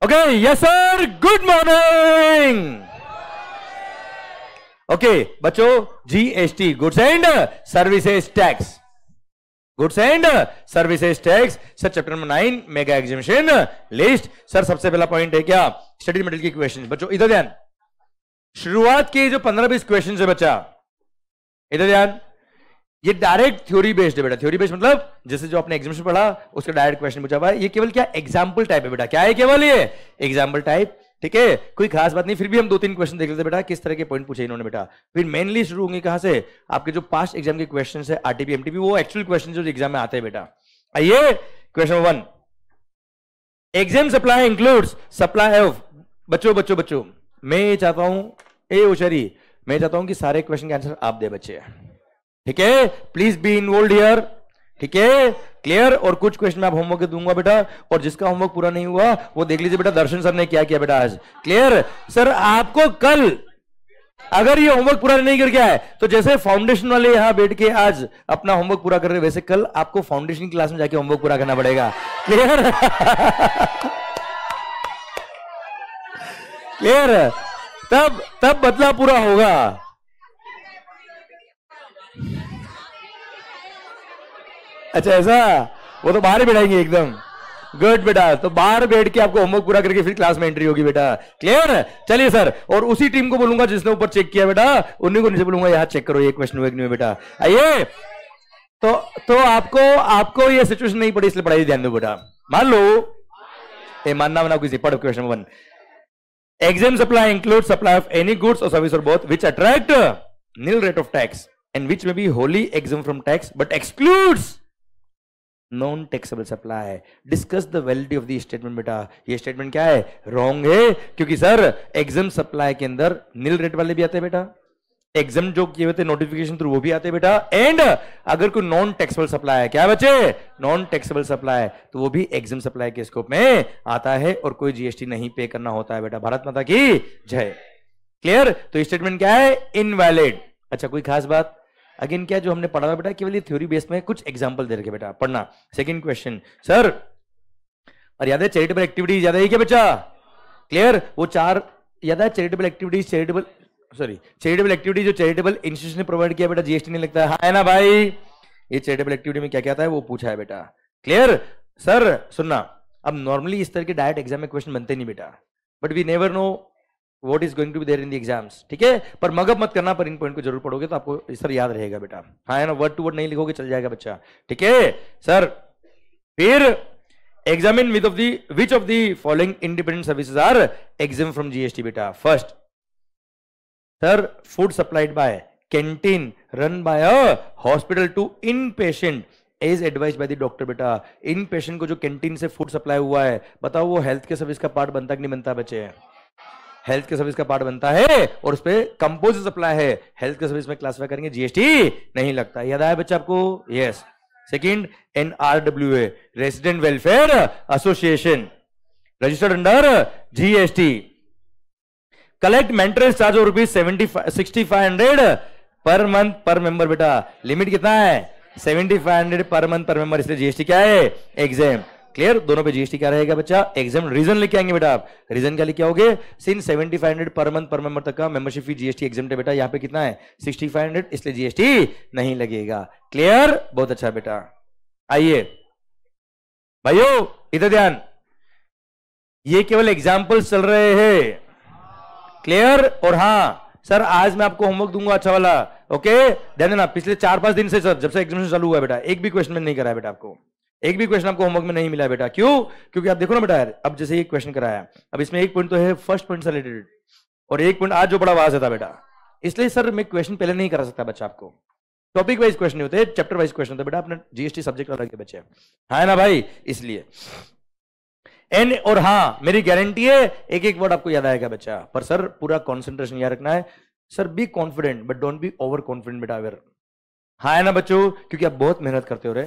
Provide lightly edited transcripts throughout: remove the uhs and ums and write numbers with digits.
Okay yes sir, good morning. Okay बच्चों, GST, goods and services tax, goods and services tax sir, chapter number 9 mega examination list. Sir सबसे पहला point है क्या, study material की question. बच्चों इधर ध्यान, शुरुआत के जो 15-20 क्वेश्चन है बच्चा, इधर ध्यान, ये डायरेक्ट थ्योरी बेस्ड है बेटा। थ्योरी बेस्ड मतलब जैसे जो आपने एग्जामिनेशन पढ़ा उसका डायरेक्ट क्वेश्चन पूछा हुआ है। ये केवल क्या एग्जाम्पल टाइप है बेटा, क्या है केवल ये एग्जाम्पल टाइप, ठीक है, कोई खास बात नहीं। फिर भी हम 2-3 क्वेश्चन देख लेते बेटा, किस तरह के पॉइंट पूछे इन्होंने बेटा। फिर मेनली शुरू होंगे कहां से, आपके जो पास्ट एग्जाम के क्वेश्चन है आरटीपी एमटीपी, वो एक्चुअल क्वेश्चन जो एग्जाम में आते हैं बेटा। आइए question number 1, exempt supply includes supply of, बच्चों मैं चाहता हूं, ए उशरी, मैं चाहता हूं कि सारे क्वेश्चन के आंसर आप दे बच्चे, ठीक है, प्लीज बी इन्वॉल्व हियर, ठीक है, क्लियर। और कुछ क्वेश्चन में आप होमवर्क दूंगा बेटा, और जिसका होमवर्क पूरा नहीं हुआ वो देख लीजिए बेटा, दर्शन सर ने क्या किया बेटा आज, क्लियर। सर आपको कल अगर ये होमवर्क पूरा नहीं कर गया है तो जैसे फाउंडेशन वाले यहां बैठ के आज अपना होमवर्क पूरा कर रहे हैं, वैसे कल आपको फाउंडेशन क्लास में जाके होमवर्क पूरा करना पड़ेगा, क्लियर। क्लियर, तब बदला पूरा होगा। अच्छा ऐसा, वो तो बाहर ही बैठाएंगे एकदम, गुड बेटा, तो बाहर बैठ के आपको होमवर्क पूरा करके फिर क्लास में एंट्री होगी बेटा, क्लियर। चलिए सर, और उसी टीम को बोलूंगा जिसने ऊपर चेक किया बेटा, उन्हीं को नीचे बोलूंगा यहाँ चेक करो ये क्वेश्चन हुआ कि नहीं बेटा। आइए, तो आपको ये सिचुएशन नहीं पड़ी इसलिए पढ़ाई ध्यान दो बेटा। मान लो, मानना बना किसी, पढ़ो question 1, exempt supply include supply of any goods और सर्विस और both which attract nil rate of tax and which may be wholly exempt from tax but excludes non taxable supply. Discuss the validity of the statement बेटा। ये statement क्या है, wrong है, क्योंकि sir exempt supply के अंदर nil rate वाले भी आते हैं बेटा, एग्जाम जो किए हुए थे नोटिफिकेशन थ्रू वो भी आते हैं बेटा, एंड अगर कोई नॉन टैक्सेबल सप्लाई है, क्या बच्चे, नॉन टैक्सेबल सप्लाई, तो वो भी एग्जाम सप्लाई के स्कोप में आता है और कोई जीएसटी नहीं पे करना होता है बेटा। भारत माता की जय, क्लियर। तो स्टेटमेंट क्या है, इनवैलिड। अच्छा कोई खास बात, अगेन क्या जो हमने पढ़ा था बेटा केवल ये थ्योरी बेस में, कुछ एग्जांपल दे रखे बेटा, पढ़ना। सेकंड क्वेश्चन सर, और याद है चैरिटेबल एक्टिविटीज याद है क्या बच्चा, क्लियर। वो 4 याद है चैरिटेबल एक्टिविटीज, चैरिटेबल एक्टिविटी जो चैरिटेबल इंस्टीट्यूशन ने प्रोवाइड किया बेटा, जीएसटी नहीं लगता है ना भाई। ये चैरिटेबल एक्टिविटी में क्या क्या आता है वो पूछा है बेटा, क्लियर। सर सुनना, अब नॉर्मली इस तरह के डायरेक्ट एग्जाम में क्वेश्चन बनते नहीं बेटा, but we never know what is going to be there in the exams, ठीक है। पर मगअप मत करना, पर इन पॉइंट को जरूर पढ़ोगे तो आपको इस तरह याद रहेगा बेटा, हाँ है ना, वर्ड टू वर्ड नहीं लिखोगे चल जाएगा बच्चा, ठीक है। सर फिर examine which of the following independent services are exam from GST बेटा। First sir, food supplied by canteen run by a hospital to in patient as advised by the doctor बेटा। इन पेशेंट को जो canteen से food supply हुआ है, बताओ वो health के सर्विस का पार्ट बनता कि नहीं बनता बच्चे, हेल्थ के सर्विस का पार्ट बनता है, और उस पे कंपोजिट सप्लाई है, हेल्थ के सर्विस में क्लासिफाई करेंगे, जीएसटी नहीं लगता। याद आया बच्चा आपको, yes. Second, NRWA resident welfare association registered under GST, collect maintenance charge of ₹6500 पर मंथ पर मेंबर बेटा। लिमिट कितना है, 7500 पर मंथ पर मेंबर, इसलिए जीएसटी क्या है, एग्जाम, क्लियर। दोनों पे जीएसटी क्या रहेगा बच्चा, एग्जाम। रीजन लेके आएंगे बेटा आप, रीजन क्या लेके आओगे, सिन 7500 पर मंथ पर मेंबर तक का मेंबरशिप फी जीएसटी एग्जाम है बेटा। यहाँ पे कितना है 6500, इसलिए जीएसटी नहीं लगेगा, क्लियर, बहुत अच्छा बेटा। आइए भाइयों इधर ध्यान, ये केवल एग्जाम्पल चल रहे हैं, क्लियर। और हाँ सर आज मैं आपको होमवर्क दूंगा अच्छा वाला, ओके, ध्यान देना। पिछले 4-5 दिन से सर जब से एग्जामिनेशन चालू हुआ है बेटा, एक भी क्वेश्चन में नहीं कराया बेटा आपको, एक भी क्वेश्चन आपको होमवर्क में नहीं मिला बेटा। क्यों, क्योंकि आप देखो ना बेटा यार, अब जैसे एक क्वेश्चन कराया, अब इसमें एक पॉइंट तो है फर्स्ट पॉइंट से रिलेटेड, और एक पॉइंट आज जो बड़ा आवाज था बेटा, इसलिए सर मैं क्वेश्चन पहले नहीं करा सकता बच्चा आपको, टॉपिक वाइज क्वेश्चन नहीं होते, चैप्टर वाइज क्वेश्चन होते बेटा, अपने जीएसटी सब्जेक्ट अलग के बच्चे, हाँ ना भाई, इसलिए। एंड और हाँ मेरी गारंटी है एक एक वर्ड आपको याद आएगा बच्चा, पर सर पूरा कॉन्सेंट्रेशन याद रखना है। Sir be confident but don't be over confident बेटा, अगर हाँ है ना बच्चों, क्योंकि आप बहुत मेहनत करते हो रहे,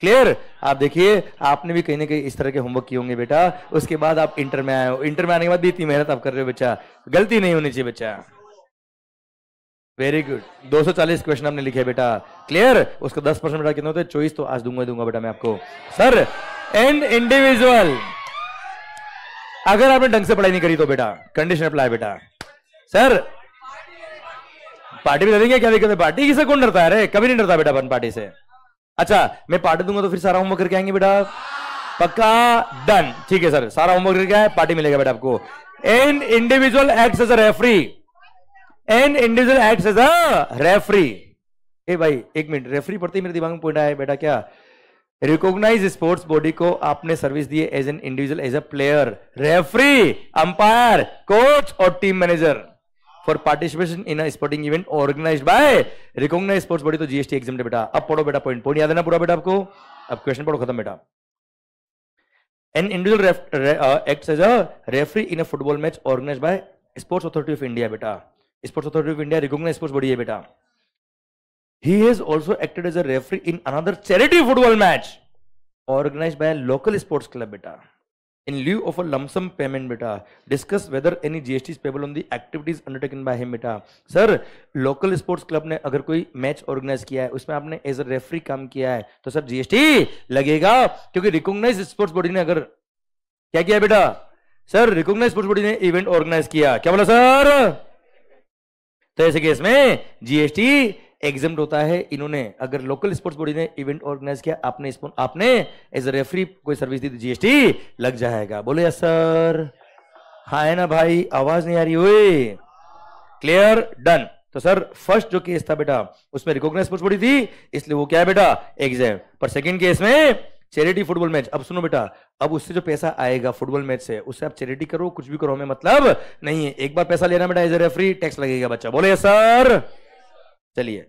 क्लियर। आप देखिए आपने भी कहीं ना कहीं इस तरह के होमवर्क किए होंगे बेटा, उसके बाद आप इंटर में आए हो, इंटर में आने के बाद भी इतनी मेहनत आप कर रहे हो बच्चा, गलती नहीं होनी चाहिए बच्चा, वेरी गुड। 240 क्वेश्चन आपने लिखे बेटा, क्लियर। उसका 10% बेटा कितना होता है, चॉइस तो आज दूंगा बेटा मैं आपको। सर एंड इंडिविजुअल अगर आपने ढंग से पढ़ाई नहीं करी तो बेटा कंडीशन अप्लाई बेटा। सर पार्टी भी दे देंगे, क्या दिक्कत है? पार्टी किसे कौन डरता है? कभी नहीं डरता बेटा अपन पार्टी से। अच्छा मैं पार्टी दूंगा तो फिर सारा होमवर्क करके आएंगे बेटा, पक्का? डन, ठीक है सर, सारा होमवर्क करके आए, पार्टी मिलेगा बेटा आपको। An individual acts as a referee, an individual acts as a referee. ए भाई एक मिनट, रेफरी पढ़ते ही मेरे दिमाग में पॉइंट आया बेटा, क्या? रिकॉग्नाइज स्पोर्ट्स बॉडी को आपने सर्विस दी as an individual, as a player, referee, umpire, coach और team manager for participation in a sporting event organised by recognise sports body. तो जीएसटी एग्जाम बेटा। अब पढ़ो बेटा, पॉइंट पॉइंट याद है ना पूरा बेटा आपको? अब क्वेश्चन पढ़ो, खत्म बेटा। An individual acts as a referee in a football match organised by sports authority of India बेटा। Sports authority of India recognise sports body है बेटा। He has also acted as a referee in another charity football match organized by a local sports club beta. In lieu of a lump sum payment beta, discuss whether any GST is payable on the activities undertaken by him beta. Sir local sports club ने अगर कोई match organise किया है, उसमें आपने as a referee काम किया है, तो सर जीएसटी लगेगा, क्योंकि रिकॉग्नाइज स्पोर्ट्स बॉडी ने अगर क्या किया बेटा? सर रिकॉग्नाइज स्पोर्ट्स बॉडी ने इवेंट ऑर्गेनाइज किया, क्या बोला सर? तो ऐसे केस में जीएसटी एग्जाम्प्ट होता है। इन्होंने अगर लोकल स्पोर्ट्स बॉडी ने इवेंट ऑर्गेनाइज किया, आपने एज अ रेफरी कोई सर्विस दी, तो जीएसटी लग जाएगा। बोले यस सर? हाँ है ना भाई? आवाज नहीं आ रही हुई? क्लियर? डन। तो सर फर्स्ट जो केस था बेटा उसमें रिकॉग्नाइज स्पोर्ट्स बॉडी थी, इसलिए वो क्या है बेटा? एग्जाम। पर सेकंड केस में चैरिटी फुटबॉल मैच। अब सुनो बेटा, अब उससे जो पैसा आएगा फुटबॉल मैच से, उससे आप चैरिटी करो कुछ भी करो, हमें मतलब नहीं है। एक बार पैसा लेना बेटा एज ए रेफरी, टैक्स लगेगा बच्चा। बोले सर? चलिए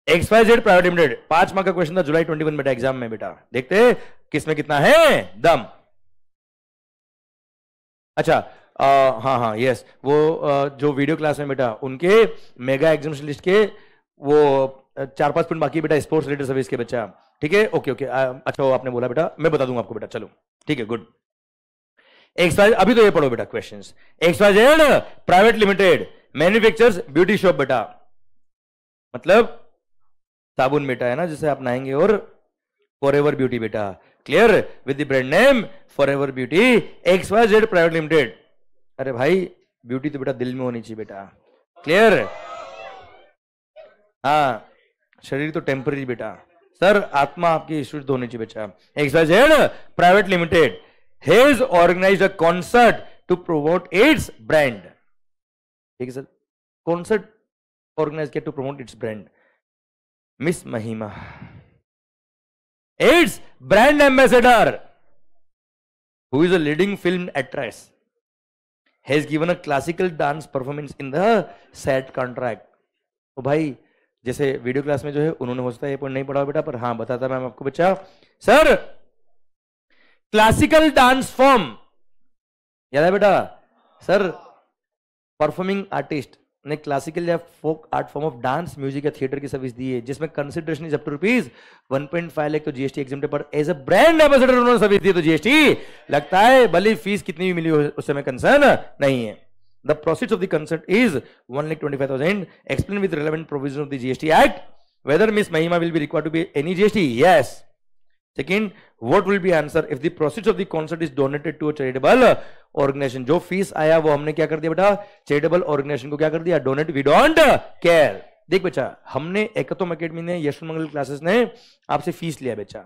XYZ प्राइवेट लिमिटेड, 5 मार्क का क्वेश्चन था जुलाई 21 बेटा एग्जाम में बेटा। देखते किसमें कितना है दम। अच्छा हाँ यस, वो जो वीडियो क्लास में बेटा उनके मेगा एग्जामिनेशन लिस्ट के वो 4-5 पॉइंट बाकी बेटा स्पोर्ट्स रिलेटेड सर्विस के बच्चा। ठीक है, ओके अच्छा वो आपने बोला बेटा, मैं बता दूंगा आपको बेटा। चलो ठीक है, गुड। XYZ, अभी तो ये पढ़ो बेटा questions. XYZ private limited manufactures beauty shop बेटा, मतलब साबुन बेटा है ना जिससे आप नहाएंगे, और फॉरएवर ब्यूटी बेटा। Clear? With the brand name forever beauty XYZ private limited. अरे भाई ब्यूटी तो बेटा दिल में होनी चाहिए बेटा। क्लियर? हाँ, शरीर तो टेम्पररी बेटा, सर आत्मा आपकी शुद्ध होनी चाहिए बेटा। XYZ private limited has organised a concert to promote its brand. ठीक है सर, कॉन्सर्ट ऑर्गेनाइज किया to promote its brand. Miss Mahima its brand ambassador who is a leading film actress has given a classical dance performance in the set contract। तो भाई जैसे video class में जो है उन्होंने हो सकता है ये पॉइंट नहीं पढ़ा बेटा, पर हाँ बताता मैं आपको बच्चा। सर क्लासिकल डांस फॉर्म याद है बेटा? सर परफॉर्मिंग आर्टिस्ट ने क्लासिकल या folk art form of dance, music या थिएटर की सर्विस दी है, जिसमें consideration is up to ₹1.5 lakh, तो जीएसटी एग्जाम पर एज अ ब्रांड एम्बेसडर उन्होंने सर्विस दी, तो जीएसटी लगता है, भले फीस कितनी भी मिली हो उससे मैं कंसर्न नहीं है। The proceeds of the concert is 1,25,000. Explain with relevant provision of the GST Act whether Miss Mahima will be required to pay any GST. Yes. Second, what will be answer if the proceeds of the concert is donated to a charitable organization? जो fees आया वो हमने क्या कर दिया बेटा? Charitable organisation को क्या कर दिया? डोनेट। We don't care. देख बच्चा, हमने एकतम अकेडमी ने, यशवंत मंगल क्लासेस ने आपसे फीस लिया बच्चा,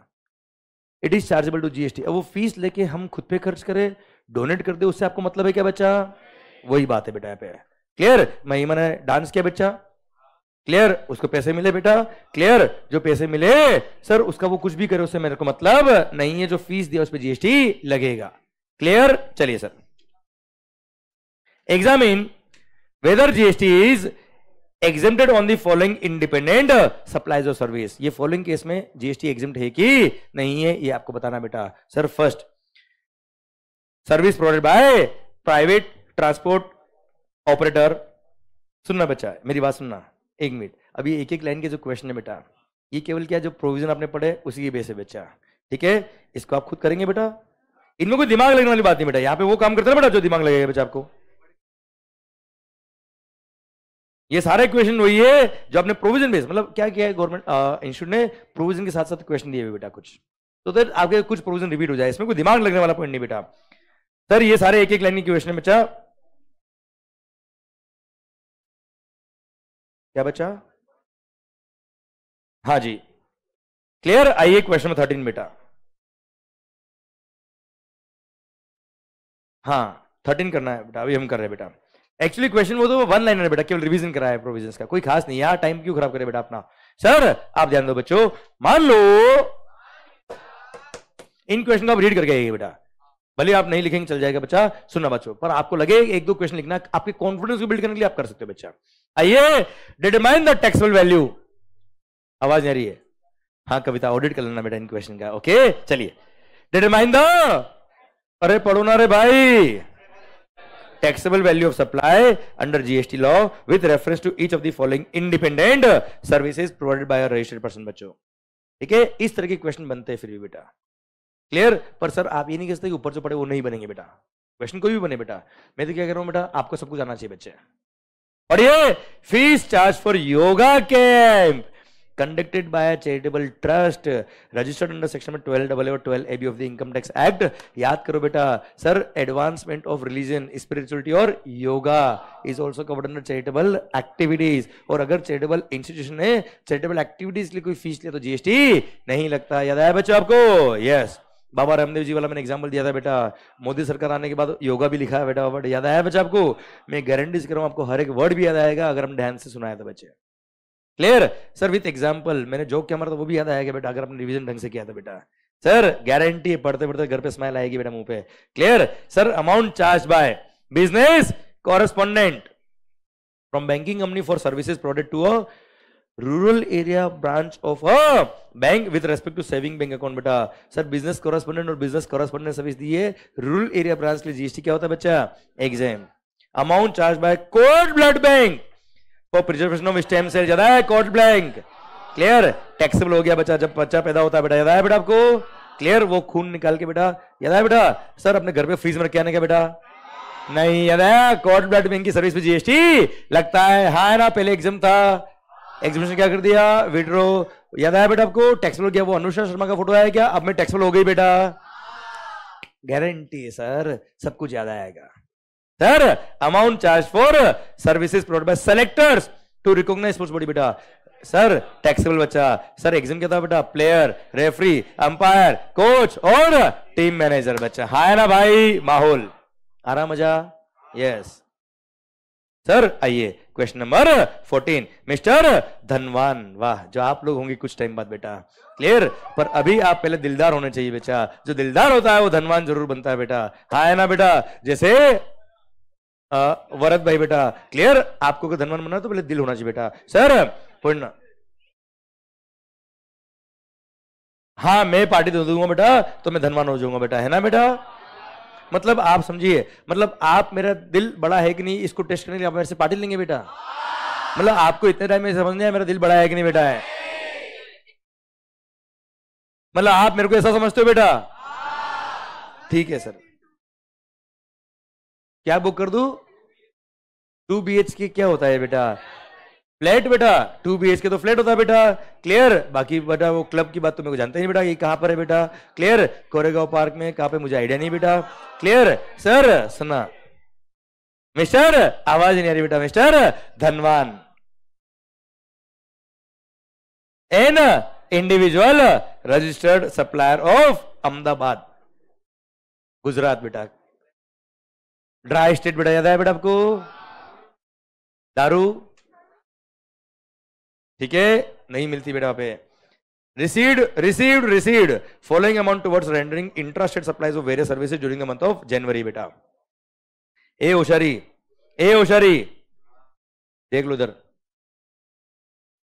it is chargeable to GST. अब वो फीस लेके हम खुद पे खर्च करें, डोनेट कर दे, उससे आपको मतलब है क्या बच्चा? वही बात है बेटा यहाँ पे। क्लियर? महिमा ने डांस किया बच्चा, क्लियर? उसको पैसे मिले बेटा, क्लियर? जो पैसे मिले सर उसका वो कुछ भी करे उससे मेरे को मतलब नहीं है, जो फीस दिया उस पर जीएसटी लगेगा। क्लियर? चलिए sir, examine whether GST is exempted on the following independent supplies of service. ये फॉलोइंग केस में जीएसटी एग्जेम्प्ट है कि नहीं है, ये आपको बताना बेटा। Sir first, service provided by private transport operator. सुनना बच्चा, मेरी बात सुनना एक मिनट। अभी एक एक लाइन के जो क्वेश्चन है बेटा, ये केवल क्या जो प्रोविजन आपने पढ़े उसी की बेस है बच्चा। ठीक है, इसको आप खुद करेंगे बेटा, इनमें कोई दिमाग लगने वाली बात नहीं बेटा। यहाँ पे वो काम करता है बेटा जो दिमाग लगेगा बच्चा आपको। ये सारे क्वेश्चन वही है जो आपने प्रोविजन बेस, मतलब क्या किया है गवर्नमेंट इंस्टीट्यूट ने, प्रोविजन के साथ साथ क्वेश्चन दिए हुए बेटा कुछ, तो आपके कुछ प्रोविजन रिपीट हो जाए, इसमें कोई दिमाग लगने वाला पॉइंट नहीं बेटा। सर ये सारे एक एक लाइन की क्वेश्चन है बच्चा। क्या बच्चा? हाँ जी, क्लियर। आइए क्वेश्चन नंबर 13 बेटा। हाँ 13 करना है बेटा, अभी हम कर रहे हैं बेटा। एक्चुअली क्वेश्चन वो तो वन लाइनर है बेटा, केवल रिवीजन करा है प्रोविजंस का, कोई खास नहीं। यार टाइम क्यों खराब करे बेटा अपना। सर आप ध्यान दो बच्चों, मान लो इन क्वेश्चन को आप रीड करके आइए बेटा, भले आप नहीं लिखेंगे चल जाएगा बच्चा, सुनना बच्चों, पर आपको लगे एक दो क्वेश्चन लिखना, आपके कॉन्फिडेंस को बिल्ड करने के लिए आप कर सकते हो बच्चा। आइए, डिटरमाइन द टैक्सेबल वैल्यू। आवाज नहीं आ रही है? हाँ कविता ऑडिट कर लेना बेटा इन क्वेश्चन का। ओके चलिए, डिटरमाइन द, अरे पढ़ो ना रे भाई, taxable value of supply under GST law with reference to each of the following independent services provided by a registered person। बच्चों ठीक है, इस तरह के क्वेश्चन बनते हैं फिर भी बेटा, क्लियर। पर सर आप ये नहीं कह सकते कि ऊपर जो पड़े वो नहीं बनेंगे बेटा, क्वेश्चन कोई भी बने बेटा। मैं तो क्या कर रहा हूं बेटा, आपको सब कुछ आना चाहिए बच्चे। और ये fees charge for yoga camp conducted by a charitable trust registered under section 12AA और 12AB of the income tax act। याद करो बेटा sir, advancement of religion, spirituality और yoga is also covered under charitable activities। और अगर charitable institution है, charitable activities के लिए कोई फीस लिया तो GST नहीं लगता। याद आया बच्चों आपको? यस, बाबा रामदेव जी वाला मैंने एग्जाम्पल दिया था बेटा, मोदी सरकार आने के बाद योगा भी लिखा है बेटा, वर्ड याद आया बच्चा आपको? मैं गारंटी से कर रहा हूं आपको हर एक वर्ड भी याद आएगा अगर हम ध्यान से सुनाया था बच्चे। Clear sir, with example. मैंने जोक क्या मारा था वो भी याद आएगा बेटा अगर आपने रिवीजन ढंग से किया था बेटा। सर गारंटी है पढ़ते पढ़ते घर पे स्माइल आएगी बेटा मुंह पे। Clear sir, amount charge by business correspondent from banking company for services provided to a rural area branch of a bank with respect to saving bank account. बेटा सर बिजनेस कॉरेस्पॉन्डेंट और business correspondent service दी है, rural area branch के लिए GST क्या होता है बच्चा? Exam. Amount charge by cold blood bank for preservation of stem cell, याद है? Cold blank. क्लियर, टैक्सेबल हो गया बच्चा जब बच्चा पैदा होता है बेटा, याद है बेटा आपको? क्लियर, वो खून निकाल के बेटा, याद है बेटा? सर अपने घर पे फ्रीज में रख के आने का बेटा नहीं, याद है? कोल्ड ब्लड बैंक की सर्विस पे जीएसटी लगता है, हाँ ना? पहले एग्जाम था, एग्जामिनेशन क्या कर दिया? विड्रो। याद है बेटा आपको? टैक्सेबल हो गया, वो अनुष्का शर्मा का फोटो आया क्या? अब मैं टैक्सेबल हो गई बेटा, गारंटी है सर, सब कुछ याद आएगा। Sir amount charge for services provided by selectors to recognise sports body. बेटा सर टैक्सेबल बच्चा। सर एग्जाम क्या था बेटा? प्लेयर, रेफरी, अंपायर, कोच और टीम मैनेजर। बच्चा हाँ ना भाई? माहौल आ रहा मजा? Yes sir. आइए क्वेश्चन नंबर 14, मिस्टर धनवान। वाह, जो आप लोग होंगे कुछ टाइम बाद बेटा। क्लियर, पर अभी आप पहले दिलदार होने चाहिए बेटा, जो दिलदार होता है वो धनवान जरूर बनता है बेटा, हाँ ना बेटा? जैसे वरद भाई बेटा। क्लियर, आपको को धनवान बनना तो पहले दिल होना चाहिए बेटा। सर पढ़ना, हाँ मैं पार्टी दे दूंगा बेटा तो मैं धनवान हो जाऊंगा बेटा, है ना बेटा? मतलब आप समझिए, मतलब आप, मेरा दिल बड़ा है कि नहीं इसको टेस्ट करने के लिए आप मेरे से पार्टी लेंगे बेटा? मतलब आपको इतने टाइम में समझ नहीं आया मेरा दिल बड़ा है कि नहीं बेटा? है मतलब आप मेरे को ऐसा समझते हो बेटा? ठीक है सर, क्या बुक कर दूं? 2 BHK क्या होता है बेटा? फ्लैट बेटा। 2 BHK तो फ्लैट होता है बेटा। क्लियर, बाकी बेटा वो क्लब की बात तो मेरे को जानते नहीं बेटा, ये कहां पर है बेटा? क्लियर, कोरेगांव पार्क में, कहां पे मुझे आइडिया नहीं बेटा। क्लियर सर, सुना मिस्टर, आवाज नहीं आ रही बेटा, mister Dhanwan an individual registered supplier of Ahmedabad Gujarat बेटा। ड्राई स्टेट बेटा, याद है बेटा आपको? दारू ठीक है, नहीं मिलती बेटा पे। Received following amount towards rendering intrastate supplies of various services during the month of January बेटा। ए होशारी देख लो इधर,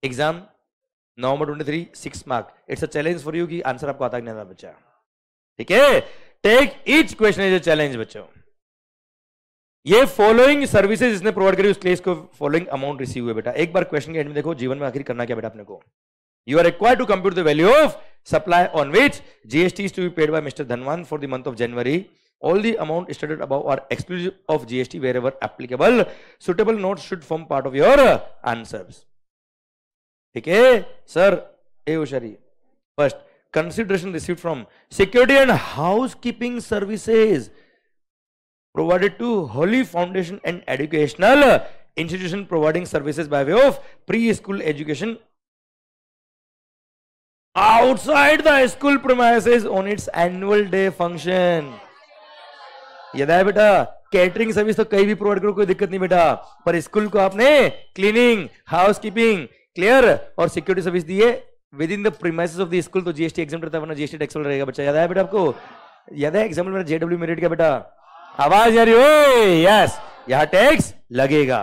exam November 23, 6 mark. It's a challenge for you कि आंसर आपको आता नहीं आता बच्चा, ठीक है? Take each question is a challenge बच्चों। ये फॉलोइंग सर्विसेज इसने प्रोवाइड करी, उसके लिए इसको फॉलोइंग अमाउंट रिसीव हुए बेटा। एक बार क्वेश्चन के एंड में देखो, जीवन में आखिर करना क्या बेटा अपने को? You are required to compute the value of supply on which GST is to be paid by mister Dhanwan for the month of January. All the amount stated above are exclusive of GST wherever applicable. Suitable notes should form part of your answers. ठीक है sir? ए होशियारी, first consideration received from security and house keeping services. provided to Holy Foundation and educational institution providing services by way of preschool education outside the school premises on its annual day function. याद है बेटा, catering service तो कहीं भी provide करो, कोई दिक्कत नहीं बेटा, पर स्कूल को आपने क्लीनिंग, हाउस कीपिंग, क्लियर और सिक्योरिटी सर्विस दी है with in the premises of the school, तो जीएसटी एग्जाम रहता है, वरना जीएसटी टैक्स रहेगा बच्चा। याद है बेटा आपको? याद है एग्जाम्पल मेरा जेडब्ल्यू मेरिट का बेटा, आवाज आ रही हो? यस, यहां टैक्स लगेगा।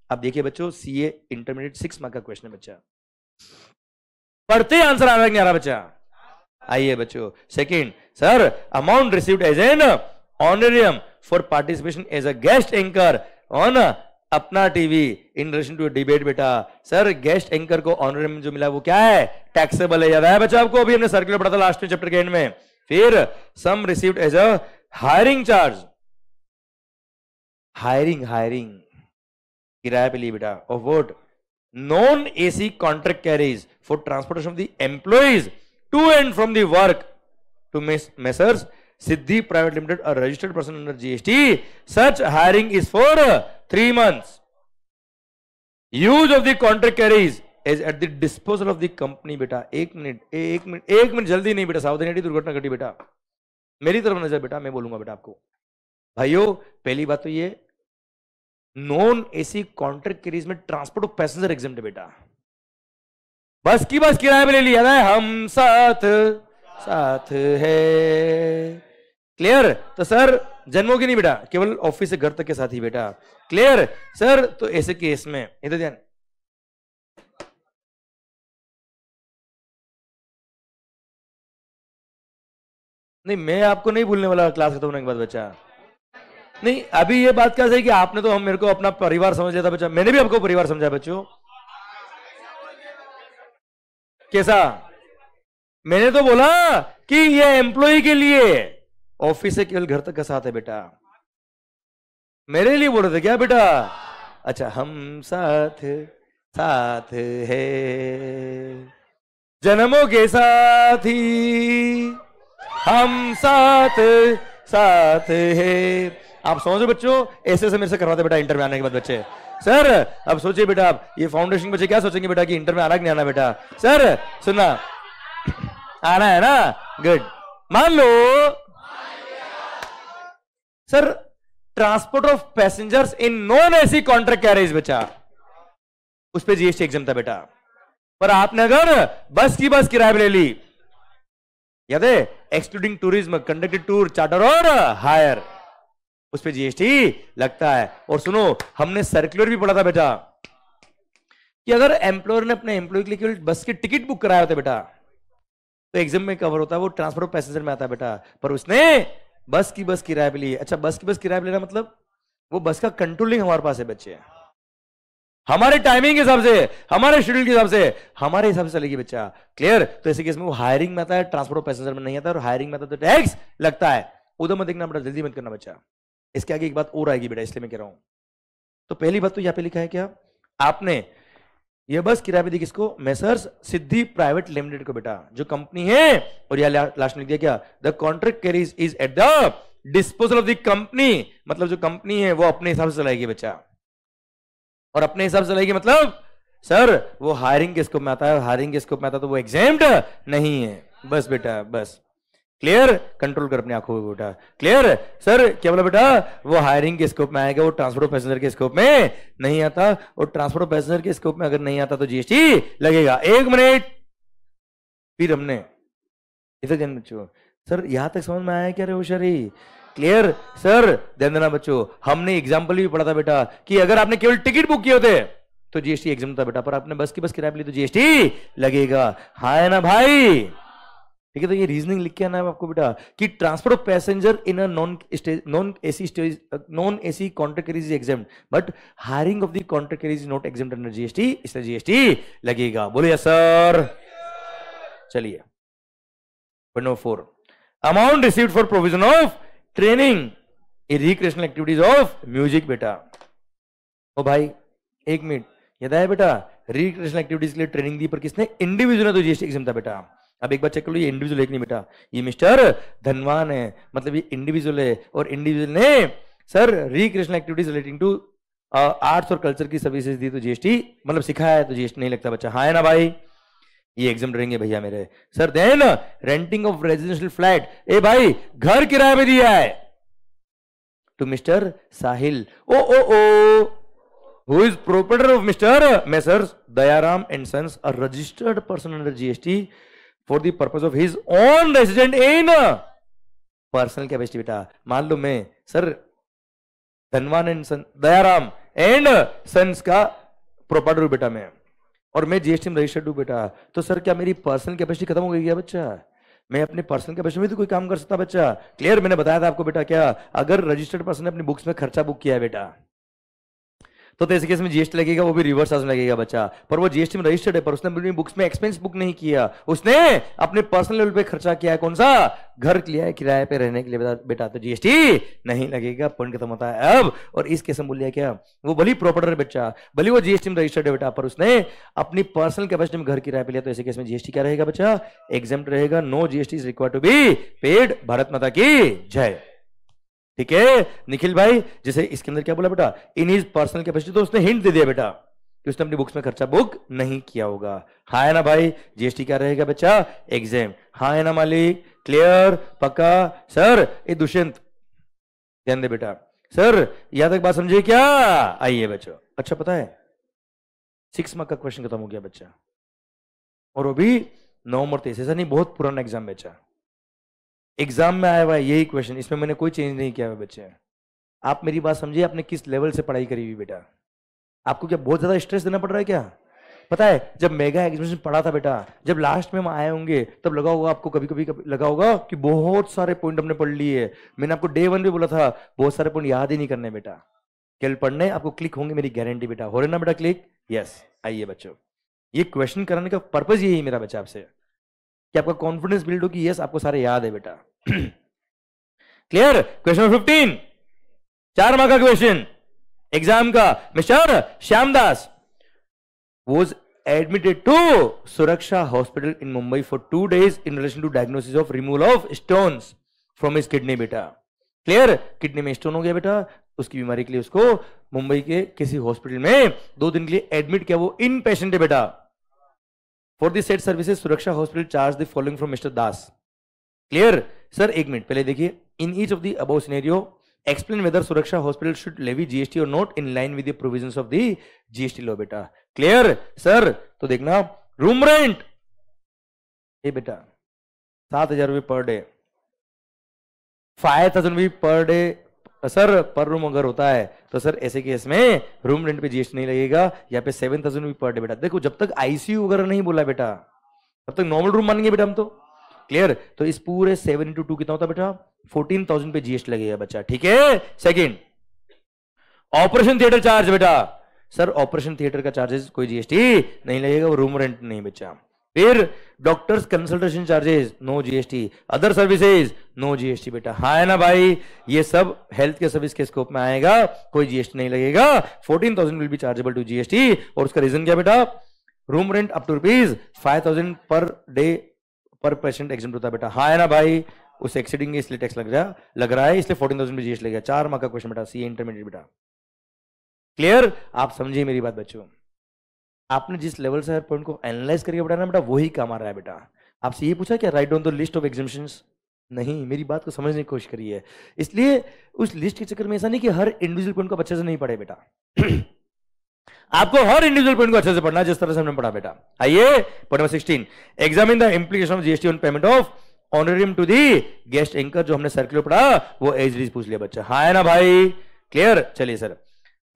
अब देखिए बच्चों, सीए इंटरमीडिएट 6 मार्क का क्वेश्चन है बच्चा, पढ़ते आंसर आ रहा है नहीं आ रहा बच्चा? आइए बच्चों, second, sir amount received as an honorarium for participation as a guest anchor on अपना TV in relation to debate. बेटा सर गेस्ट एंकर को ऑनरेरियम जो मिला वो क्या है? टैक्सेबल है। याद है बच्चा आपको? अभी हमने सर्कुलर पढ़ा था लास्ट में चैप्टर के एंड में। फिर sum received as a hiring charge, hiring किराया पे लिए बेटा, of what? Non AC contract carriage for transportation of the employees to and from the work to messrs Siddhi Private Limited, a registered person under GST. Such hiring is for 3 months. Use of the contract carries is at the disposal of the company. बेटा एक minute जल्दी नहीं बेटा, सावधानी, दुर्घटना घटी बेटा, मेरी तरफ नजर बेटा, मैं बोलूंगा बेटा आपको। भाइयों पहली बात तो ये नॉन एसी कॉन्ट्रैक्ट कैरीज में ट्रांसपोर्ट ऑफ पैसेंजर एग्जाम्प्ट है बेटा। बस की बस किराए पे ले लिया है, हम साथ साथ है, क्लियर? तो सर जन्मों की नहीं बेटा, केवल ऑफिस से घर तक के साथ ही बेटा, क्लियर सर? तो ऐसे केस में इधर ध्यान, नहीं मैं आपको नहीं भूलने वाला क्लास खत्म होने के बाद बच्चा। नहीं अभी ये बात क्या सही कि आपने तो हम मेरे को अपना परिवार समझ लिया था बच्चा, मैंने भी आपको परिवार समझा बच्चों। कैसा? मैंने तो बोला कि ये एम्प्लॉय के लिए, ऑफिस से केवल घर तक का साथ है बेटा, मेरे लिए बोल रहे थे क्या बेटा? अच्छा, हम साथ साथ है जन्मों के साथी, हम साथ साथ है। आप समझो बच्चों, ऐसे से मेरे से करवाते बेटा इंटर में आने के बाद बच्चे। सर अब सोचिए बेटा, आप ये फाउंडेशन बच्चे क्या सोचेंगे बेटा कि इंटर में आना कि नहीं आना बेटा? सर सुनना, आना है ना, गुड। मान लो sir transport of passengers in non AC contract carriage बच्चा, उस पे जीएसटी एग्जाम था बेटा, पर आपने अगर बस की बस किराए पे ले ली, याद है, excluding tourism, conducted tour, charter और हायर, उस पे जीएसटी लगता है। और सुनो, हमने सर्कुलर भी पढ़ा था बेटा कि अगर एम्प्लॉयर ने अपने एम्प्लॉय के लिए केवल बस की टिकट बुक कराया होता बेटा तो एग्जाम में कवर होता है, वो ट्रांसपोर्ट ऑफ पैसेंजर में आता है बेटा, पर उसने बस की बस किराए पे ली। अच्छा, बस की बस किराए पे लेना मतलब वो बस का कंट्रोलिंग हमारे पास है बच्चे, हमारे टाइमिंग के हिसाब से, हमारे शेड्यूल के हिसाब से, हमारे हिसाब से चलेगी बच्चा, क्लियर? तो ऐसे केस में वो हायरिंग में आता है, ट्रांसपोर्ट ऑफ पैसेंजर में नहीं आता, और हायरिंग में आता है तो टैक्स लगता है। उधर मत देखना बेटा, जल्दी मत करना बच्चा, इसके आगे एक बात और आएगी बेटा, इसलिए मैं कह रहा हूं। तो पहली बात तो यहां पे लिखा है क्या, आपने ये बस किराए पे दी किसको? मेसर्स सिद्धि प्राइवेट लिमिटेड को बेटा, जो कंपनी है, और यह लास्ट में लिख दिया क्या, the contract carries is at the disposal of the company, मतलब जो कंपनी है वो अपने हिसाब से चलाएगी बच्चा, और अपने हिसाब से चलाएगी मतलब सर वो हायरिंग के स्कोप में आता है, हायरिंग के स्कोप में आता है तो वो एग्जेम्प्ट नहीं है, बस बेटा बस, क्लियर? कंट्रोल कर अपनी आंखों को बेटा, क्लियर? सर क्या बोला बेटा, वो हायरिंग के स्कोप में आएगा, वो ट्रांसपोर्ट ऑफ पैसेंजर के स्कोप में नहीं आता, और ट्रांसपोर्ट ऑफ पैसेंजर के स्कोप में अगर नहीं आता तो जीएसटी लगेगा। एक मिनट, फिर हमने इधर ध्यान बच्चों, सर यहां तक समझ में आया क्या रे होशियारी? क्लियर? सर ध्यान देना बच्चों, हमने एग्जाम्पल भी पढ़ा था बेटा कि अगर आपने केवल टिकट बुक किए होते तो जीएसटी एग्जाम था बेटा, पर आपने बस की बस किराए पे ली तो जीएसटी लगेगा, हाँ है ना भाई? ठीक है, तो ये रीजनिंग लिख के आना है आपको बेटा कि transport of passenger in a non AC contract carries is examined, but hiring of the contract carries is not examined under GST, इसलिए जीएसटी लगेगा। बोलिए सर। चलिए, point number 4, amount received for provision of training in recreational activities of music बेटा। ओ भाई एक minute, याद है बेटा, रिक्रिएशनल एक्टिविटीज के लिए ट्रेनिंग दी पर किसने? इंडिविजुअल ने, तो जीएसटी एग्जाम था बेटा। अब एक बार चेक कर लो, ये इंडिविजुअल एक नहीं बेटा, ये मिस्टर धनवान है, मतलब ये इंडिविजुअल है, और इंडिविजुअल ने sir recreational activities relating to arts और कल्चर की सर्विसेज दी तो जीएसटी, मतलब सिखाया है तो जीएसटी नहीं लगता बच्चा, हाँ है ना भाई, ये एग्जाम रहेंगे भैया मेरे। Sir then renting of residential flat, ए भाई घर किराए पे दिया है टू मिस्टर साहिल, ओ who is proprietor of Mr. Messrs. Dayaram and Sons, a registered person under GST for the purpose of his own resident in personal capacity. बेटा मान लो मैं sir Dhanwan and son Dayaram and sons का proprietor हूं बेटा मैं, और मैं जीएसटी में रजिस्टर्ड हूं बेटा, तो सर क्या मेरी पर्सनल कैपेसिटी खत्म हो गई क्या बच्चा? मैं अपने पर्सनल कैपेसिटी में तो कोई काम कर सकता बच्चा। क्लियर, मैंने बताया था आपको बेटा, क्या अगर रजिस्टर्ड पर्सन ने अपनी बुक्स में खर्चा बुक किया है बेटा तो इस केस में जीएसटी लगेगा, वो भी रिवर्स में लगेगा बच्चा। पर वो जीएसटी में रजिस्टर्ड है पर उसने अपनी बुक्स में एक्सपेंस बुक नहीं किया, उसने अपने पर्सनल लेवल पे खर्चा किया है, कौन सा घर लिया है किराए पे रहने के लिए बेटा, तो जीएसटी नहीं लगेगा। पॉइंट खत्म होता है अब। और इस केस में बोल लिया क्या, वो भली प्रॉपर्टर बच्चा, भली वो जीएसटी में रजिस्टर्ड है बेटा, पर उसने अपनी पर्सनल कैपेसिटी में घर किराए पे लिया, तो ऐसे केस में जीएसटी क्या रहेगा बच्चा, एग्जेम्प्ट रहेगा। No GST is required to be paid. Bharat माता की जय। ठीक है निखिल भाई, जैसे इसके अंदर क्या बोला बेटा, इन हिज पर्सनल कैपेसिटी, तो उसने हिंट दे दिया बेटा कि उसने अपनी बुक्स में खर्चा बुक नहीं किया होगा। हाँ है ना भाई, जीएसटी क्या रहेगा बच्चा, एग्जाम। हाँ है ना मालिक, क्लियर पक्का। सर ये दुष्यंत ध्यान दे बेटा, सर यहां तक बात समझे क्या? आइए बच्चों, अच्छा पता है 6 मार्क का क्वेश्चन खत्म हो गया बच्चा, और वो भी नवंबर 23, ऐसा नहीं बहुत पुराना एग्जाम बच्चा, एग्जाम में आया हुआ है यही क्वेश्चन, इसमें मैंने कोई चेंज नहीं किया है बच्चे। आप मेरी बात समझिए, आपने किस लेवल से पढ़ाई करी हुई बेटा? आपको क्या बहुत ज्यादा स्ट्रेस देना पड़ रहा है क्या? पता है जब मेगा एग्जामिनेशन पढ़ा था बेटा, जब लास्ट में हम आए होंगे तब लगा होगा आपको, कभी कभी लगा होगा कि बहुत सारे पॉइंट हमने पढ़ लिए। मैंने आपको डे 1 भी बोला था बहुत सारे पॉइंट याद ही नहीं करने बेटा, केवल पढ़ने, आपको क्लिक होंगे मेरी गारंटी बेटा। हो रहे ना बेटा क्लिक? यस। आइए बच्चों, ये क्वेश्चन कराने का पर्पज यही मेरा बच्चा आपसे, कि आपका कॉन्फिडेंस बिल्ड हो कि यस आपको सारे याद है बेटा। क्लियर? क्वेश्चन नंबर 15, 4 मार्क का क्वेश्चन एग्जाम का। Mister Shyamdas was admitted to Suraksha Hospital in Mumbai for 2 days in relation to diagnosis of removal of stones from his kidney बेटा। क्लियर? किडनी में स्टोन हो गया बेटा, उसकी बीमारी के लिए उसको मुंबई के किसी हॉस्पिटल में 2 दिन के लिए एडमिट किया, वो इन पेशेंट है बेटा। For the set services Suraksha hospital charge the following from mister Das. Clear? Sir एक मिनट पहले देखिए, in each of the above scenario explain whether Suraksha hospital should levy GST और not in line with the provisions of the GST law बेटा। Clear sir? तो देखना, room rent ये बेटा 7,000 रुपए पर डे, 5,000 रुपए पर डे सर पर room अगर होता है तो सर ऐसे केस में रूम रेंट पे जीएसटी नहीं लगेगा। यहाँ पे 7,000 रुपए पर डे बेटा। देखो जब तक आईसीयू वगैरह नहीं बोला बेटा तब तक नॉर्मल रूम मानेंगे बेटा हम तो। क्लियर? तो इस पूरे 7 into 2 कितना होता बेटा, 14,000 पे जीएसटी लगेगा बच्चा। ठीक है? सेकंड, ऑपरेशन थिएटर चार्ज बेटा, सर ऑपरेशन थिएटर का चार्जेस कोई जीएसटी नहीं लगेगा, वो रूम रेंट नहीं बच्चा। फिर doctors consultation charges no GST, other services no GST बेटा। हाँ है ना भाई, ये सब हेल्थ के सर्विस के स्कोप में आएगा, कोई जीएसटी नहीं लगेगा। 14,000 will be chargeable to GST. और उसका रीजन क्या बेटा, room rent up to ₹5,000 per day पर पेशेंट एग्जेम्प्ट होता है बेटा। हाँ है ना भाई, उस एक्सीडिंग इसलिए टैक्स लग रहा है, इसलिए 14,000 में जीएसटी लगेगा। 4 मार्क का क्वेश्चन बेटा, सी इंटरमीडिएट बेटा। क्लियर? आप समझिए मेरी बात बच्चों, आपने जिस लेवल से पॉइंट को एनालाइज करके बताया ना बेटा, वही काम आ रहा है बेटा। आपसे ये पूछा क्या write down the list of examinations? नहीं, मेरी बात को समझने की कोशिश करिए। इसलिए उस लिस्ट के चक्कर में ऐसा नहीं कि हर इंडिविजुअल पॉइंट को अच्छे से नहीं पढ़े बेटा। आपको हर इंडिविजुअल पॉइंट को अच्छे से पढ़ना है जिस तरह से हमने पढ़ा बेटा। आइए point number 16, examine the implication of GST on payment of honorarium to the guest anchor. जो हमने सर्कुलर पढ़ा वो एज इट इज पूछ लिया बच्चा। हाँ है ना भाई? क्लियर? चलिए सर,